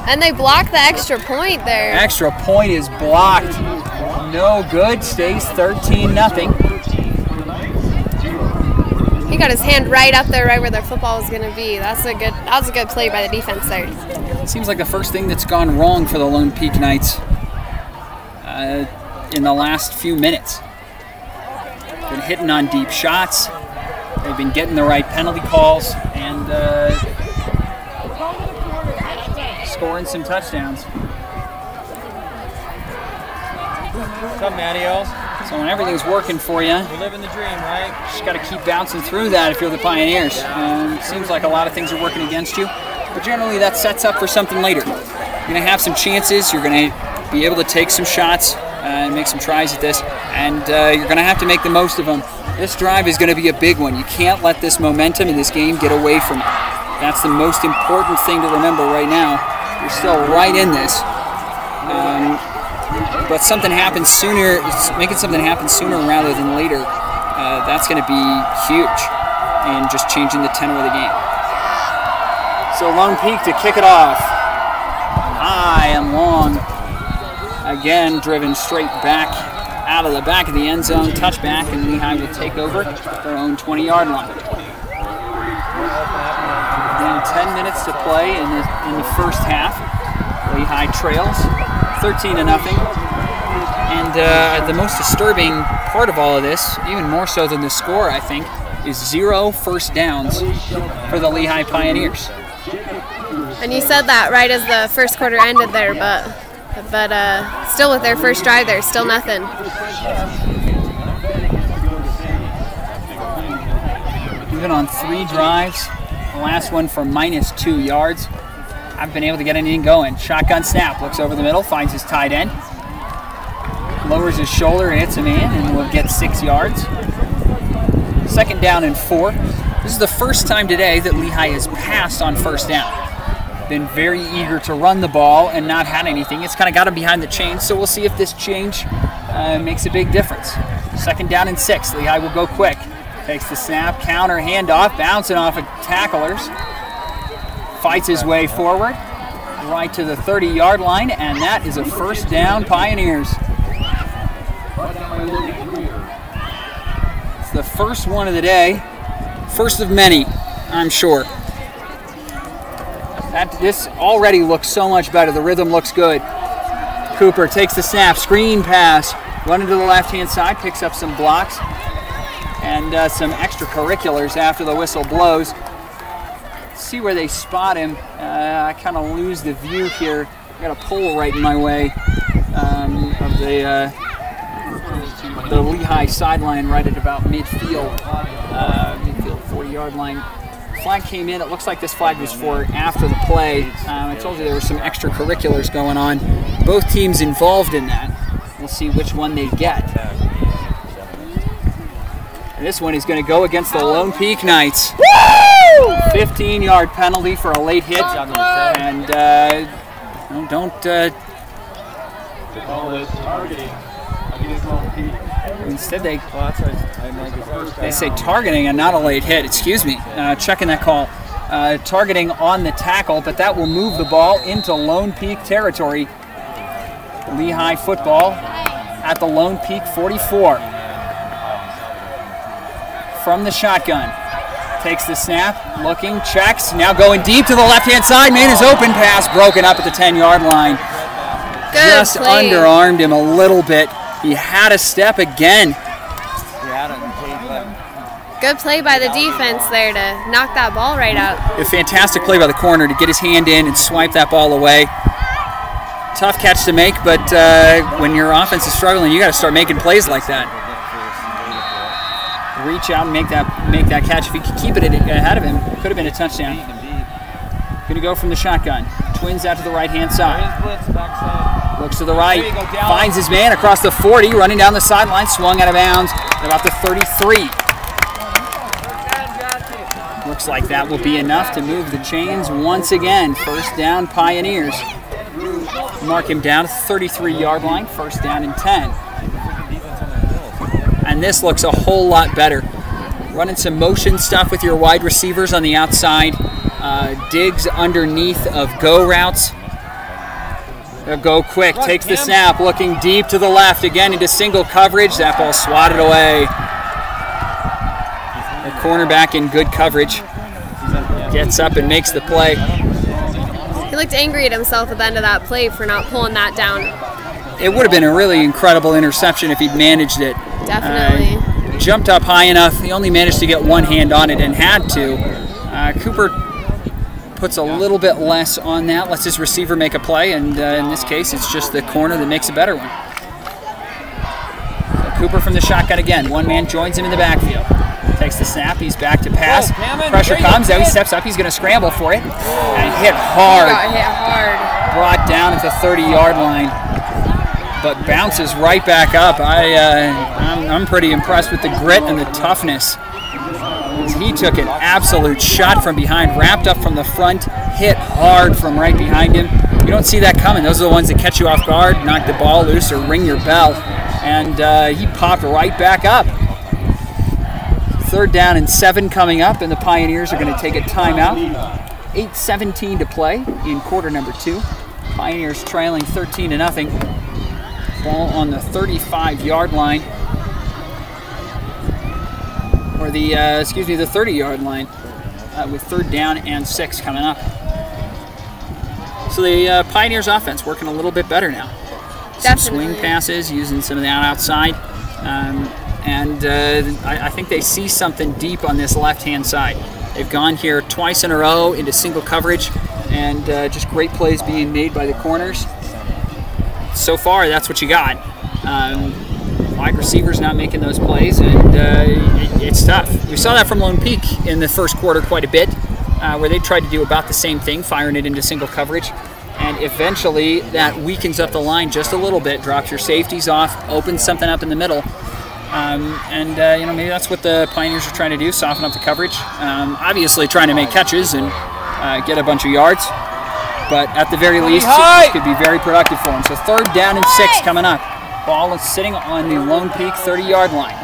And they blocked the extra point there. Extra point is blocked. No good. Stays 13-0. He got his hand right up there, right where their football was going to be. That was a good play by the defense there. It seems like the first thing that's gone wrong for the Lone Peak Knights in the last few minutes. Been hitting on deep shots. They've been getting the right penalty calls and scoring some touchdowns. What's up, Matty-O's? So when everything's working for you, We're living the dream, right? just got to keep bouncing through that if you're the Pioneers. Seems like a lot of things are working against you, but generally that sets up for something later. You're going to have some chances. You're going to be able to take some shots and make some tries at this, and you're going to have to make the most of them. This drive is going to be a big one. You can't let this momentum in this game get away from you. That's the most important thing to remember right now. You're still right in this. But something happens sooner, making something happen sooner rather than later, that's going to be huge in just changing the tenor of the game. So Lone Peak to kick it off. High and long. Again, driven straight back out of the back of the end zone, touchback, and Lehi will take over their own 20-yard line. Only 10 minutes to play in the first half. Lehi trails 13-0. And the most disturbing part of all of this, even more so than the score, I think, is 0 first downs for the Lehi Pioneers. And you said that right as the first quarter ended there, but still with their first drive, there's still nothing. Even on 3 drives, the last one for -2 yards, haven't been able to get anything going. Shotgun snap, looks over the middle, finds his tight end, lowers his shoulder and hits a man, and will get 6 yards. 2nd down and 4. This is the first time today that Lehi has passed on first down. Been very eager to run the ball and not had anything. It's kind of got him behind the chains, so we'll see if this change makes a big difference. 2nd down and 6. Lehi will go quick. Takes the snap, counter, handoff, bouncing off of tacklers. Fights his way forward, right to the 30-yard line, and that is a first down, Pioneers. It's the first one of the day, first of many, I'm sure. This already looks so much better. The rhythm looks good. Cooper takes the snap, screen pass, running to the left-hand side, picks up some blocks and some extracurriculars after the whistle blows. Let's see where they spot him. I kind of lose the view here. I got a pole right in my way of the Lehi sideline right at about midfield, 40-yard line. Flag came in. It looks like this flag was for after the play. I told you there were some extracurriculars going on. Both teams involved in that. We'll see which one they get. And this one is going to go against the Lone Peak Knights. 15-yard penalty for a late hit. And instead they say targeting and not a late hit. Excuse me. Checking that call. Targeting on the tackle, but that will move the ball into Lone Peak territory. Lehi football at the Lone Peak 44. From the shotgun. Takes the snap, looking, checks, now going deep to the left-hand side. Man is open, pass broken up at the 10-yard line. Just underarmed him a little bit. He had a step again. Good play by the defense there to knock that ball right out. A fantastic play by the corner to get his hand in and swipe that ball away. Tough catch to make, but when your offense is struggling, you got to start making plays like that. Reach out and make that catch. If he could keep it ahead of him, it could have been a touchdown. Going to go from the shotgun. Twins out to the right-hand side. Looks to the right. Finds his man across the 40, running down the sideline. Swung out of bounds at about the 33. Looks like that will be enough to move the chains once again. First down, Pioneers. Mark him down at the 33-yard line. First down and 10. And this looks a whole lot better. Running some motion stuff with your wide receivers on the outside. Digs underneath of go routes. They'll go quick, takes the snap, looking deep to the left, again into single coverage. That ball swatted away. The cornerback in good coverage. Gets up and makes the play. He looked angry at himself at the end of that play for not pulling that down. It would have been a really incredible interception if he'd managed it. Definitely. Jumped up high enough. He only managed to get one hand on it and had to. Cooper puts a little bit less on that, lets his receiver make a play, and in this case, it's just the corner that makes a better one. So Cooper from the shotgun again. One man joins him in the backfield. Takes the snap. He's back to pass. Pressure comes. Now he steps up. He's going to scramble for it. And hit hard. Got hit hard. Brought down at the 30-yard line, but bounces right back up. I'm pretty impressed with the grit and the toughness. He took an absolute shot from behind, wrapped up from the front, hit hard from right behind him. You don't see that coming. Those are the ones that catch you off guard, knock the ball loose, or ring your bell. And he popped right back up. 3rd down and 7 coming up, and the Pioneers are going to take a timeout. 8:17 to play in quarter number 2. Pioneers trailing 13-0. Ball on the 35-yard line. Or the 30-yard line. with 3rd down and 6 coming up. So the Pioneers offense working a little bit better now. Some swing passes, using some of that outside. I think they see something deep on this left-hand side. They've gone here twice in a row into single coverage, and just great plays being made by the corners. So far, that's what you got. Wide receivers not making those plays, and it's tough. We saw that from Lone Peak in the first quarter quite a bit, where they tried to do about the same thing, firing it into single coverage. And eventually, that weakens up the line just a little bit, drops your safeties off, opens something up in the middle. Maybe that's what the Pioneers are trying to do, soften up the coverage. Obviously trying to make catches and get a bunch of yards. But at the very least, it could be very productive for them. So 3rd down and 6 coming up. Ball is sitting on the Lone Peak 30-yard line.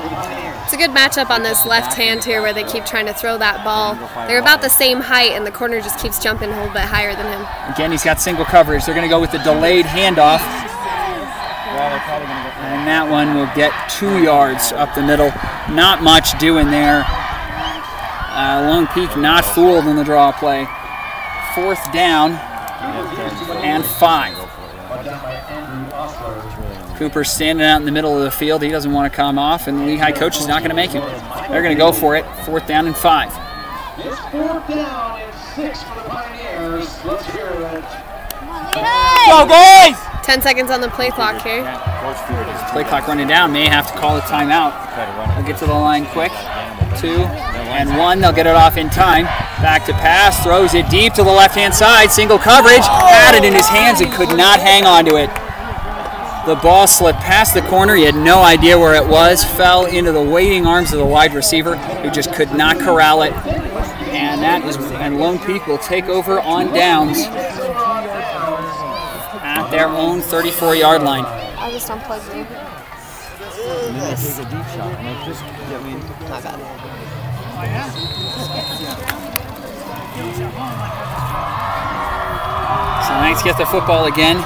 It's a good matchup on this left hand here where they keep trying to throw that ball. They're about the same height, and the corner just keeps jumping a little bit higher than him. Again, he's got single coverage. They're going to go with the delayed handoff. And that one will get 2 yards up the middle. Not much doing there. Lone Peak not fooled in the draw play. 4th down and 5. Cooper's standing out in the middle of the field. He doesn't want to come off, and the Lehi coach is not going to make him. They're going to go for it. 4th down and 5. It's 4th down and 6 for the Pioneers. Let's hear it. Go, boys! 10 seconds on the play clock here. Play clock running down. May have to call a timeout. They'll get to the line quick. 2 and 1. They'll get it off in time. Back to pass. Throws it deep to the left-hand side. Single coverage. Had it in his hands and could not hang on to it. The ball slipped past the corner. He had no idea where it was. Fell into the waiting arms of the wide receiver, who just could not corral it. And Lone Peak will take over on downs at their own 34-yard line. I'll just unplug you. Take a deep shot. My bad. So the Knights get the football again.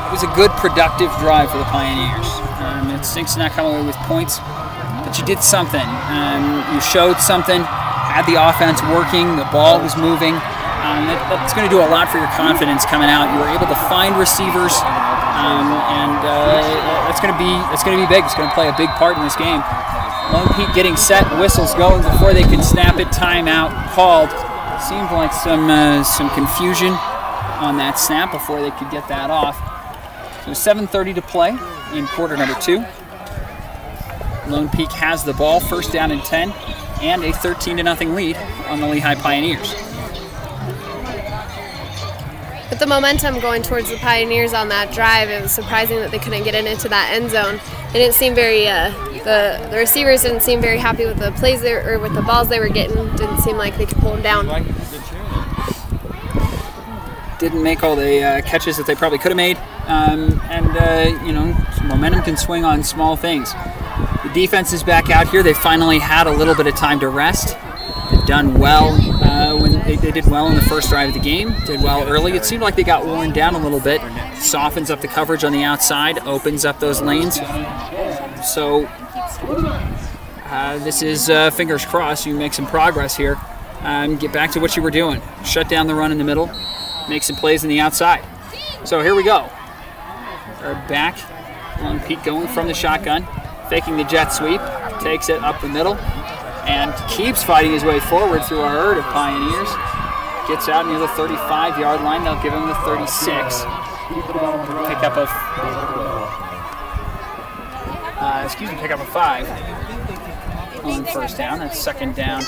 It was a good, productive drive for the Pioneers. It stinks to not come away with points, but you did something. You showed something, had the offense working, the ball was moving. That's going to do a lot for your confidence coming out. You were able to find receivers, that's going to be big. It's going to play a big part in this game. Lone Peak getting set, whistles going before they can snap it. Timeout called. Seemed like some confusion on that snap before they could get that off. So 7:30 to play in quarter number 2. Lone Peak has the ball, 1st down and 10, and a 13-0 lead on the Lehi Pioneers. With the momentum going towards the Pioneers on that drive, it was surprising that they couldn't get it into that end zone. They didn't seem very, the receivers didn't seem very happy with the plays or with the balls they were getting. Didn't seem like they could pull them down. Didn't make all the catches that they probably could have made, momentum can swing on small things. The defense is back out here. They finally had a little bit of time to rest. They've done well when they did well in the first drive of the game. Did well early. It seemed like they got worn down a little bit. Softens up the coverage on the outside, opens up those lanes. So this is fingers crossed. You make some progress here. Get back to what you were doing. Shut down the run in the middle. Make some plays on the outside. So here we go. They're back. Lone Peak going from the shotgun, faking the jet sweep, takes it up the middle, and keeps fighting his way forward through a herd of Pioneers. Gets out near the 35-yard line. They'll give him the 36. Pick up a 5 on 1st down. That's 2nd down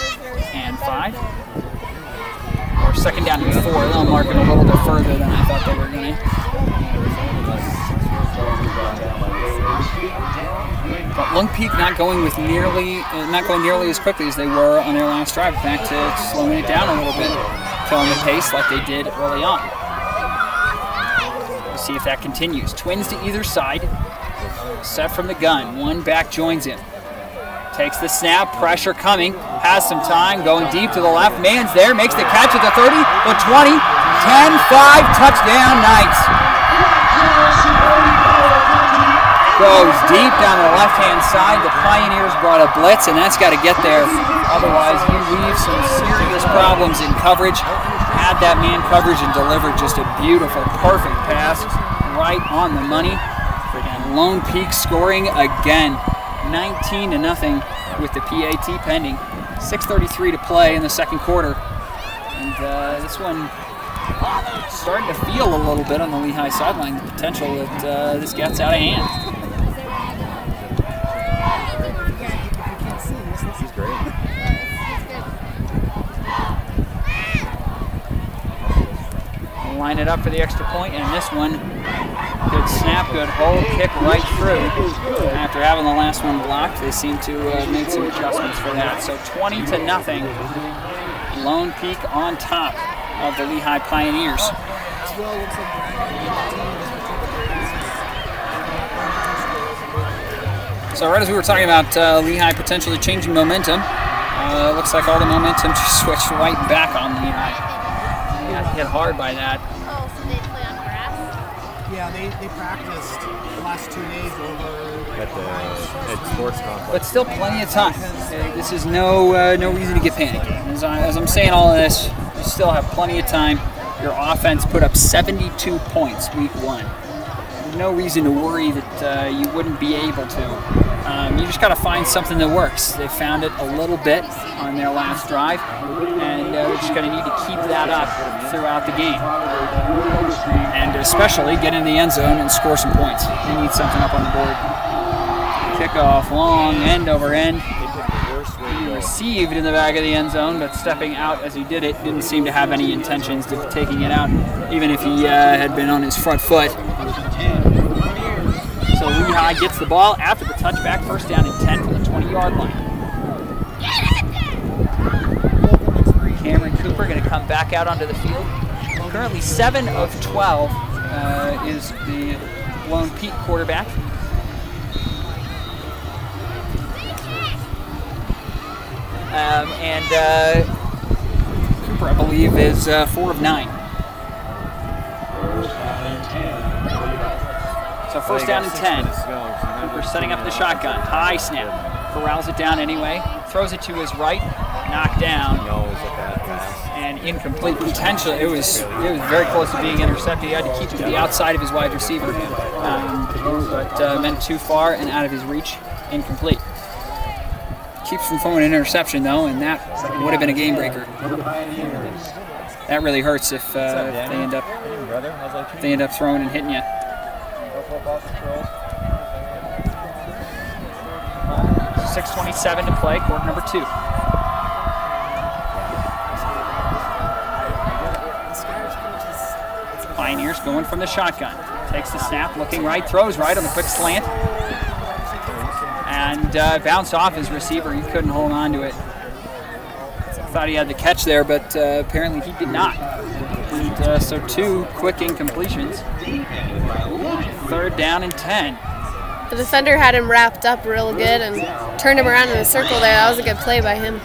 and 5. Or 2nd down and 4. They'll mark it a little bit further than I thought they were going to. But Lone Peak not going nearly as quickly as they were on their last drive. Back to slowing it down a little bit, killing the pace like they did early on. We'll see if that continues. Twins to either side. Set from the gun. One back joins him. Takes the snap, pressure coming, has some time, going deep to the left. Man's there, makes the catch at the 30, the 20, 10, 5, touchdown Knights. goes deep down the left-hand side. The Pioneers brought a blitz, and that's got to get there. Otherwise, you leave some serious problems in coverage. Had that man coverage and delivered just a beautiful, perfect pass right on the money. And Lone Peak scoring again, 19-0 with the PAT pending. 6:33 to play in the second quarter. And this one starting to feel a little bit on the Lehi sideline, the potential that this gets out of hand. He's great. Line it up for the extra point, and this one, good snap, good hold, kick right through. After having the last one blocked, they seem to make some adjustments for that. So 20-0, Lone Peak on top of the Lehi Pioneers. So right as we were talking about Lehi potentially changing momentum, looks like all the momentum just switched right back on Lehi. Got hit hard by that. Oh, so they play on grass? Yeah, they practiced the last 2 days over At sports complex. But still plenty of time. This is no reason to get panicky. As I'm saying all of this, you still have plenty of time. Your offense put up 72 points week 1. No reason to worry that you wouldn't be able to. You just got to find something that works. They found it a little bit on their last drive, and we're just going to need to keep that up throughout the game. And especially get in the end zone and score some points. They need something up on the board. Kickoff, long, end over end. He received in the back of the end zone, but stepping out as he did it, didn't seem to have any intentions of taking it out, even if he had been on his front foot. So Lehi gets the ball after the touchback, first down and 10 from the 20-yard line. Cameron Cooper going to come back out onto the field. Currently 7 of 12 is the Lone Peak quarterback. Cooper, I believe, is 4 of 9. So first down and 10. Cooper setting up the shotgun. High snap. Corrals it down anyway. Throws it to his right. Knocked down. And incomplete. Potentially, it was very close to being intercepted. He had to keep it to the outside of his wide receiver. But meant too far and out of his reach. Incomplete. Keeps from throwing an interception though, and that would have been a game breaker. That really hurts if they end up throwing and hitting you. 6:27 to play, quarter number 2. Pioneers going from the shotgun. Takes the snap, looking right, throws right on the quick slant. And bounced off his receiver. He couldn't hold on to it. Thought he had the catch there, but apparently he did not. And, so 2 quick incompletions. Third down and 10. The defender had him wrapped up real good and turned him around in a circle there. That was a good play by him.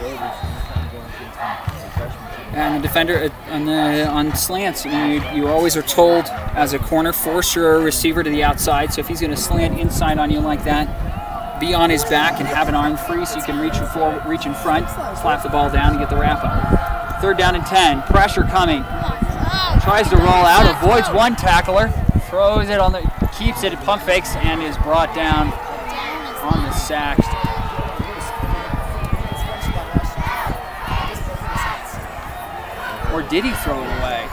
And the defender on slants, you always are told as a corner, force your receiver to the outside. So if he's going to slant inside on you like that, be on his back and have an arm free so you can reach in front, slap the ball down and get the wrap up. Third down and 10. Pressure coming. Tries to roll out, avoids one tackler, throws it on the, keeps it, pump fakes, and is brought down on the sack. Or did he throw it away?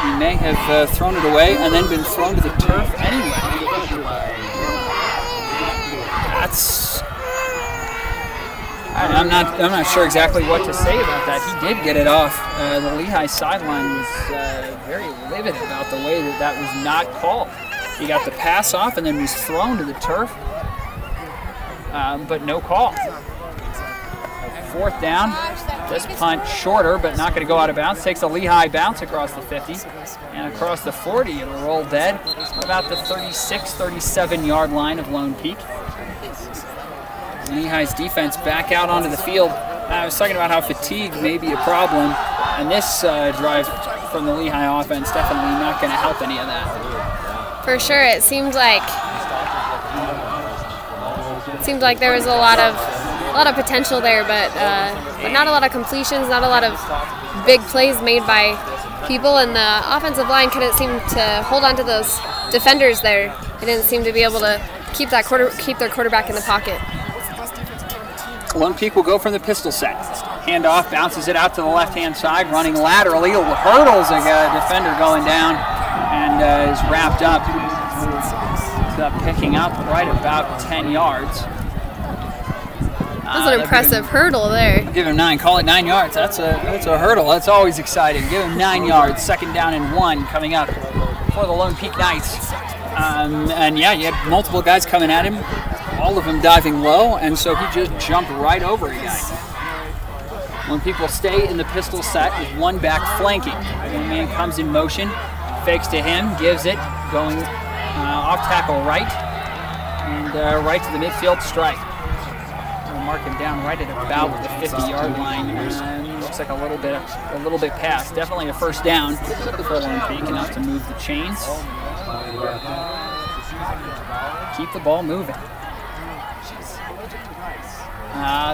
He may have thrown it away and then been thrown to the turf anyway. I'm not sure exactly what to say about that. He did get it off. The Lehi sideline was very livid about the way that was not called. He got the pass off and then was thrown to the turf, but no call. Fourth down. This punt shorter, but not going to go out of bounds. Takes a Lehi bounce across the 50 and across the 40. It'll roll dead about the 36, 37-yard line of Lone Peak. Lehi's defense back out onto the field. I was talking about how fatigue may be a problem, and this drive from the Lehi offense definitely not going to help any of that. For sure, it seemed like seemed like there was a lot of potential there, but not a lot of completions, not a lot of big plays made by people, and the offensive line couldn't seem to hold on to those defenders there. They didn't seem to be able to keep their quarterback in the pocket. Lone Peak will go from the pistol set. Handoff, bounces it out to the left-hand side, running laterally, hurdles a defender going down, and is wrapped up. Ends up picking up right about 10 yards. That was an impressive hurdle there. Give him 9. Call it 9 yards. That's a hurdle. That's always exciting. Give him 9 yards. 2nd down and 1 coming up for the Lone Peak Knights. And yeah, you had multiple guys coming at him, all of them diving low, and so he just jumped right over a guy. Lone Peak will stay in the pistol set with 1 back flanking. One man comes in motion, fakes to him, gives it, going off tackle right, and right to the midfield strike. Mark him down right at about the 50-yard line. Looks like a little bit past. Definitely a 1st down for Lone Peak, enough to move the chains. Keep the ball moving.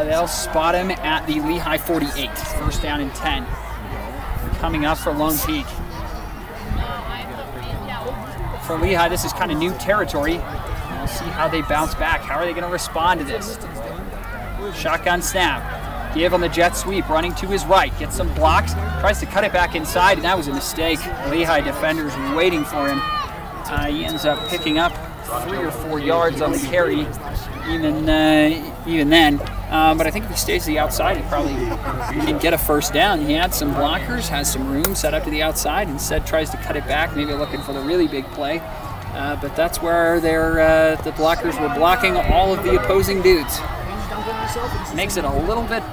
They'll spot him at the Lehi 48. 1st down and 10. Coming up for Lone Peak. For Lehi, this is kind of new territory. We'll see how they bounce back. How are they going to respond to this? Shotgun snap. Give him the jet sweep, running to his right. Gets some blocks, tries to cut it back inside, and that was a mistake. Lehi defenders waiting for him. He ends up picking up 3 or 4 yards on the carry, even then. But I think if he stays to the outside, he probably can get a 1st down. He had some blockers, has some room set up to the outside. Instead, tries to cut it back, maybe looking for the really big play. But that's where the blockers were blocking all of the opposing dudes. Makes it a little bit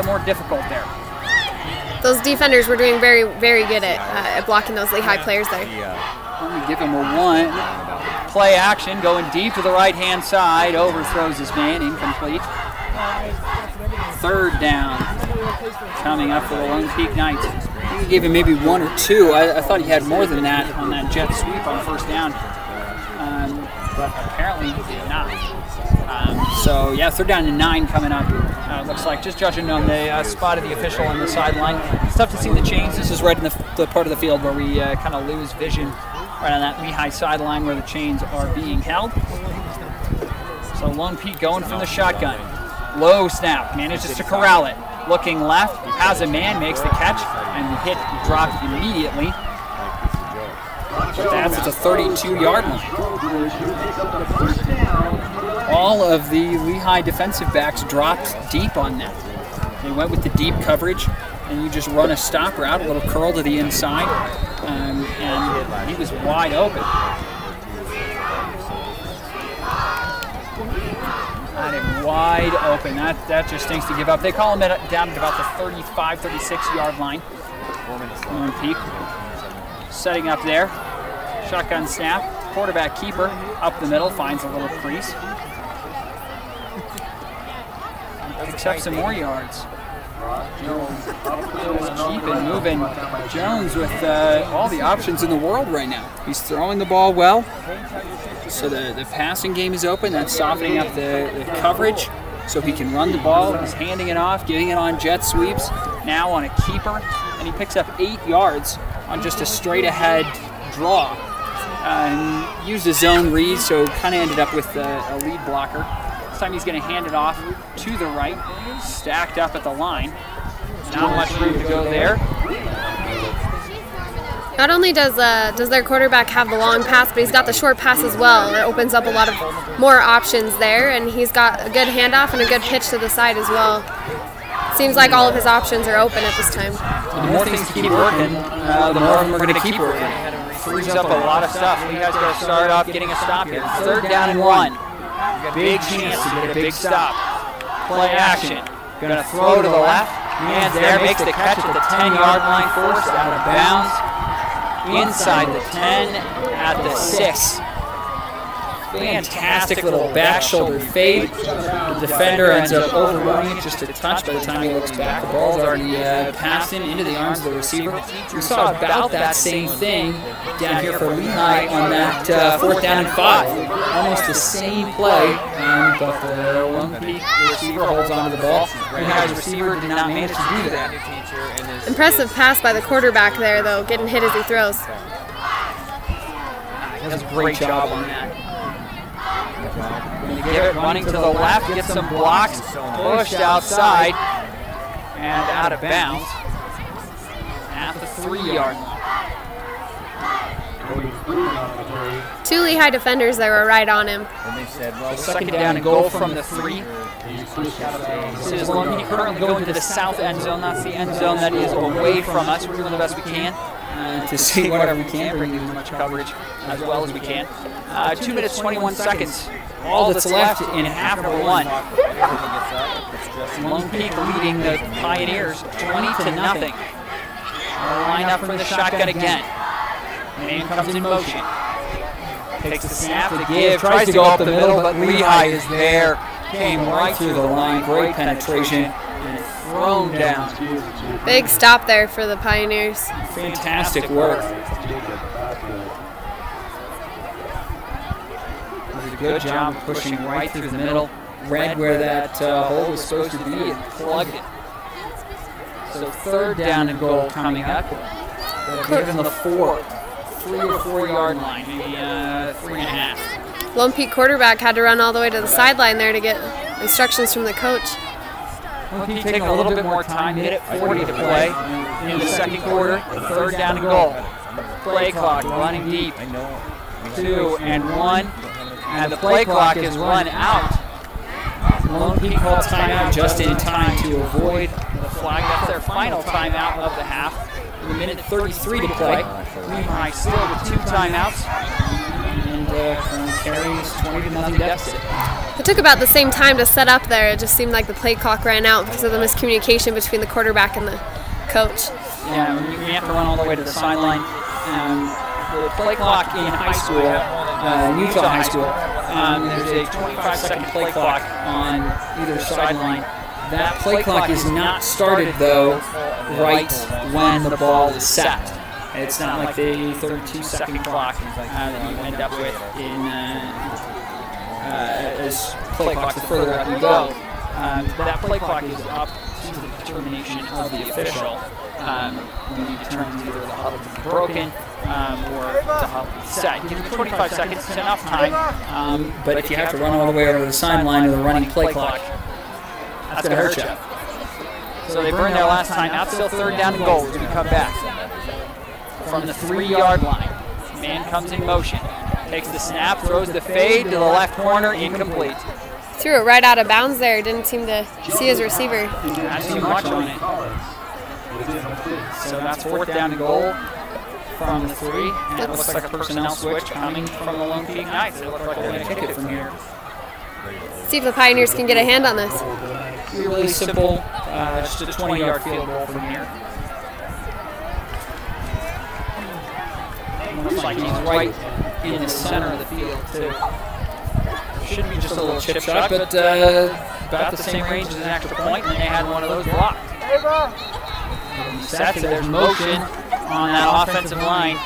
more difficult there. Those defenders were doing very, very good at blocking those Lehi players there. Let me give him a 1. Play action, going deep to the right-hand side, overthrows his man, incomplete. 3rd down, coming up for the Lone Peak Knights. I gave him maybe 1 or 2. I thought he had more than that on that jet sweep on 1st down, but apparently he did not. So yeah, 3rd down and 9 coming up. Looks like, just judging on the spot of the official on the sideline. It's tough to see the chains. This is right in the part of the field where we kind of lose vision, right on that Lehi sideline where the chains are being held. So Lone Peak going from the shotgun. Low snap, manages to corral it. Looking left, has a man, makes the catch, and the hit dropped immediately. But that's at the 32-yard line. All of the Lehi defensive backs dropped deep on that. They went with the deep coverage, and you just run a stop route, a little curl to the inside, and he was wide open. Had him wide open. That just stinks to give up. They call him down at about the 35, 36-yard line. Lone Peak setting up there. Shotgun snap. Quarterback keeper up the middle, finds a little crease. Picks up some more yards. Just keep it moving. Jones with all the options in the world right now. He's throwing the ball well. So the passing game is open. That's softening up the coverage so he can run the ball. He's handing it off, getting it on jet sweeps. Now on a keeper. And he picks up 8 yards on just a straight ahead draw. And used a zone read, so kind of ended up with a lead blocker. This time he's going to hand it off to the right, stacked up at the line. Not much room to go there. Not only does their quarterback have the long pass, but he's got the short pass as well. It opens up a lot of more options there, and he's got a good handoff and a good pitch to the side as well. Seems like all of his options are open at this time. The more things keep working, the more of them are going to keep working. Frees up a lot of stuff. Lehi's got to start off getting a stop here. 3rd down and 1. Big chance to get a big stop. Play action. Going to throw to the left. Hands there, makes the catch at the 10-yard line, forced out of bounds. Inside the 10 at the 6. Fantastic little back shoulder fade. The defender ends up overrunning it just a touch. By the time he looks back, the ball's already passed into the arms of the receiver. We saw about that same thing down here for Lehi on that 4th down and 5. Almost the same play, but the Lone Peak receiver holds onto the ball. Lehi's receiver did not manage to do that. Impressive pass by the quarterback there, though, getting hit as he throws. He does a great job on that. Going to give it running to the left, get some blocks, pushed outside, and out of bounds at the 3-yard line. 2 Lehi defenders that were right on him. And they said, well, 2nd down and goal from the 3. This is Lone Peak currently going to the south end zone. That's the end zone that is away from us. We're doing the best we can to see whatever we can, bring you as much coverage as well as we can. 2 minutes, 21 seconds. All that's left in half number 1. Lone Peak leading the Pioneers 20-0. Line up from the shotgun again. Man comes in motion. Takes the snap, the give, tries to go up the middle, but Lehi is there. Came right through the line, great penetration, and thrown down. Big stop there for the Pioneers. Fantastic work. Did a good job of pushing right through the middle. Read where that hole was supposed to be and plugged it. So 3rd down and goal coming up. They'll give him the 4. 3 or 4 yard line, maybe 3.5. Lone Peak quarterback had to run all the way to the sideline there to get instructions from the coach. Lone Peak taking a little bit more time, minute 40 to play in the 2nd quarter. 3rd down and goal. Play clock running deep. 2 and 1, and the play clock is run out. Lone Peak calls timeout just in time to avoid the flag. That's their final timeout of the half. A minute 33 to play. Lehi still with 2 timeouts, and carries 20-0 deficit. It took about the same time to set up there. It just seemed like the play clock ran out because of the miscommunication between the quarterback and the coach. Yeah, we have to run all the way to the sideline. The play clock in high school, Utah High School, there's a 25-second play clock on either sideline. That play clock is not started, though, right when the ball is set. It's not like the 32-second clock that you end up with in as play clocks the further up you go. That play clock is up to the determination of the official when he determines either the huddle to be broken or the huddle is set. Give him 25 seconds, it's enough time. But if you have to run all the way over to the sideline with a running play clock, that's going to hurt you. So they burned their last time out. Still 3rd down and goal as we come back from the 3-yard line. Man comes in motion. Takes the snap, throws the fade to the left corner, incomplete. Threw it right out of bounds there. Didn't seem to see his receiver. Not too much on it. So that's 4th down and goal from the 3. And it looks like a personnel switch coming from the Lone Peak Knights. It looks like they're going to kick it from here. See if the Pioneers can get a hand on this. Really simple, just a 20-yard field goal from here. Looks like he's right in the center of the field, too. Should be just a little chip shot, but about the same range as an extra point, and they had one of those blocked. Set, so there's motion on that offensive line.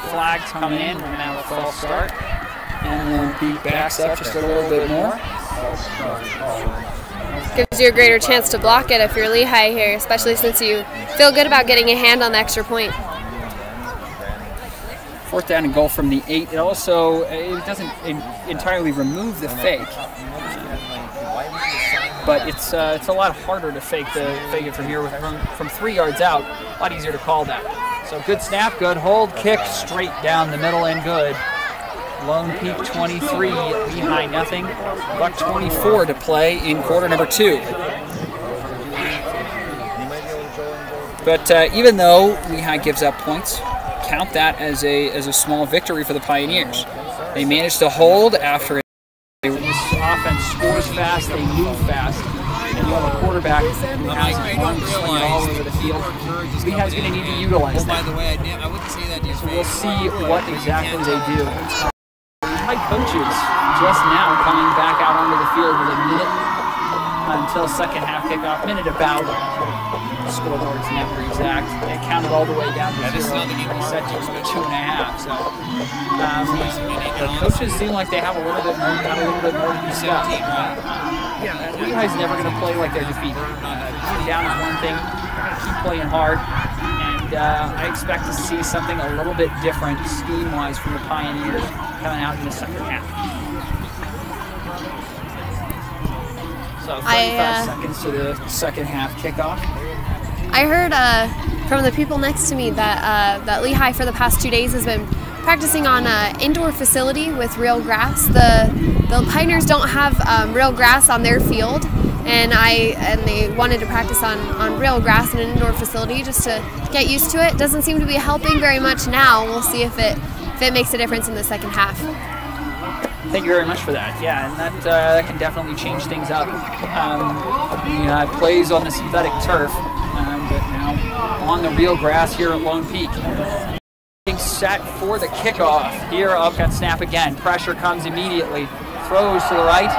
Flags coming in, we're going to have a false start. And then Peak backs up just a little bit more. Gives you a greater chance to block it if you're Lehi here, especially since you feel good about getting a hand on the extra point. 4th down and goal from the 8. It also it doesn't entirely remove the fake, but it's a lot harder to fake it from here from 3 yards out. A lot easier to call that. So good snap, good hold, kick straight down the middle and good. Lone Peak 23, Lehi nothing. Buck 24 to play in quarter number 2. But even though Lehi gives up points, count that as a small victory for the Pioneers. They managed to hold after this offense scores fast, they move fast, and you have a quarterback who has one swing all over the field. Lehi's going to need to utilize that. By the way, I wouldn't say that. So we'll see what exactly they do. Lehigh coaches just now coming back out onto the field with a minute until second half kickoff. Minute about. Scoreboard's never exact. It counted all the way down to 0. Set to 2.5. So the coaches seem like they have a little bit more to discuss. Lehigh's never going to play like they're defeated. Down is one thing. They're going to keep playing hard. And I expect to see something a little bit different scheme-wise from the Pioneers coming out in the second half. So 35 seconds to the second half kickoff. I heard from the people next to me that that Lehi for the past 2 days has been practicing on an indoor facility with real grass. The Pioneers don't have real grass on their field, and they wanted to practice on real grass in an indoor facility just to get used to it. Doesn't seem to be helping very much now. We'll see if it makes a difference in the second half. Thank you very much for that. Yeah, and that can definitely change things up. It plays on the synthetic turf, but now on the real grass here at Lone Peak. Being set for the kickoff. Here, up at snap again. Pressure comes immediately. Throws to the right,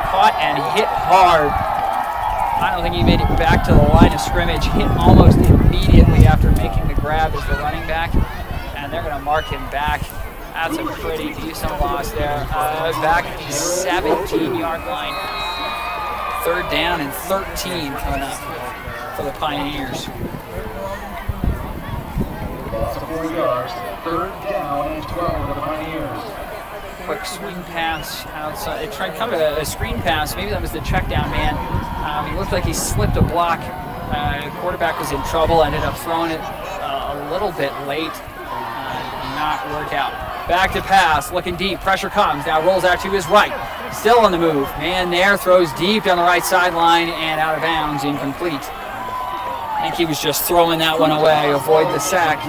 caught and hit hard. I don't think he made it back to the line of scrimmage. Hit almost immediately after making the grab as the running back, and they're going to mark him back. That's a pretty decent loss there. Back at the 17-yard line. Third down and 13 coming up for the Pioneers. 4 yards. Third down and 12 for the Pioneers. Quick swing pass outside. They tried kind of a screen pass. Maybe that was the check down man. He looked like he slipped a block. Quarterback was in trouble. Ended up throwing it a little bit late. Did not work out. Back to pass, looking deep, pressure comes, now rolls out to his right, still on the move, man there, throws deep down the right sideline and out of bounds, incomplete. I think he was just throwing that one away, avoid the sack.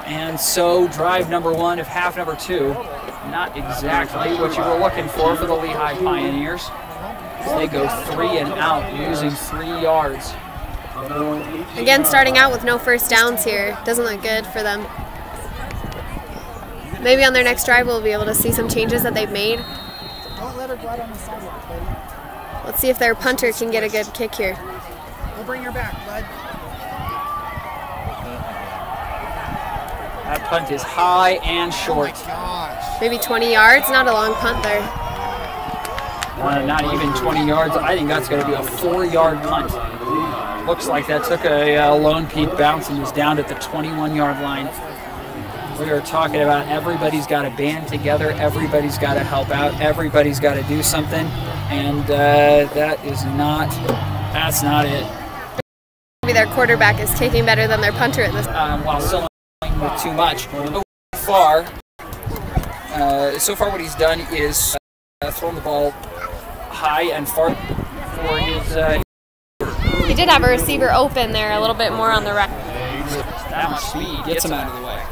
And so drive number 1 of half number 2, not exactly what you were looking for the Lehi Pioneers. They go 3 and out, losing 3 yards. Again, starting out with no first downs here, doesn't look good for them. Maybe on their next drive we'll be able to see some changes that they've made. Don't let her glide on the sidewalk, baby. Let's see if their punter can get a good kick here. We'll bring her back, bud. That punt is high and short. Oh my gosh. Maybe 20 yards, not a long punt there. Not even 20 yards. I think that's going to be a 4-yard punt. Looks like that took a Lone Peak bounce and was down at the 21-yard line. We are talking about everybody's got to band together, everybody's got to help out, everybody's got to do something, and that's not it. Maybe their quarterback is kicking better than their punter at this time. While still playing with too much. So far what he's done is thrown the ball high and far for his... He did have a receiver open there a little bit more on the right. That much speed gets him out of the way.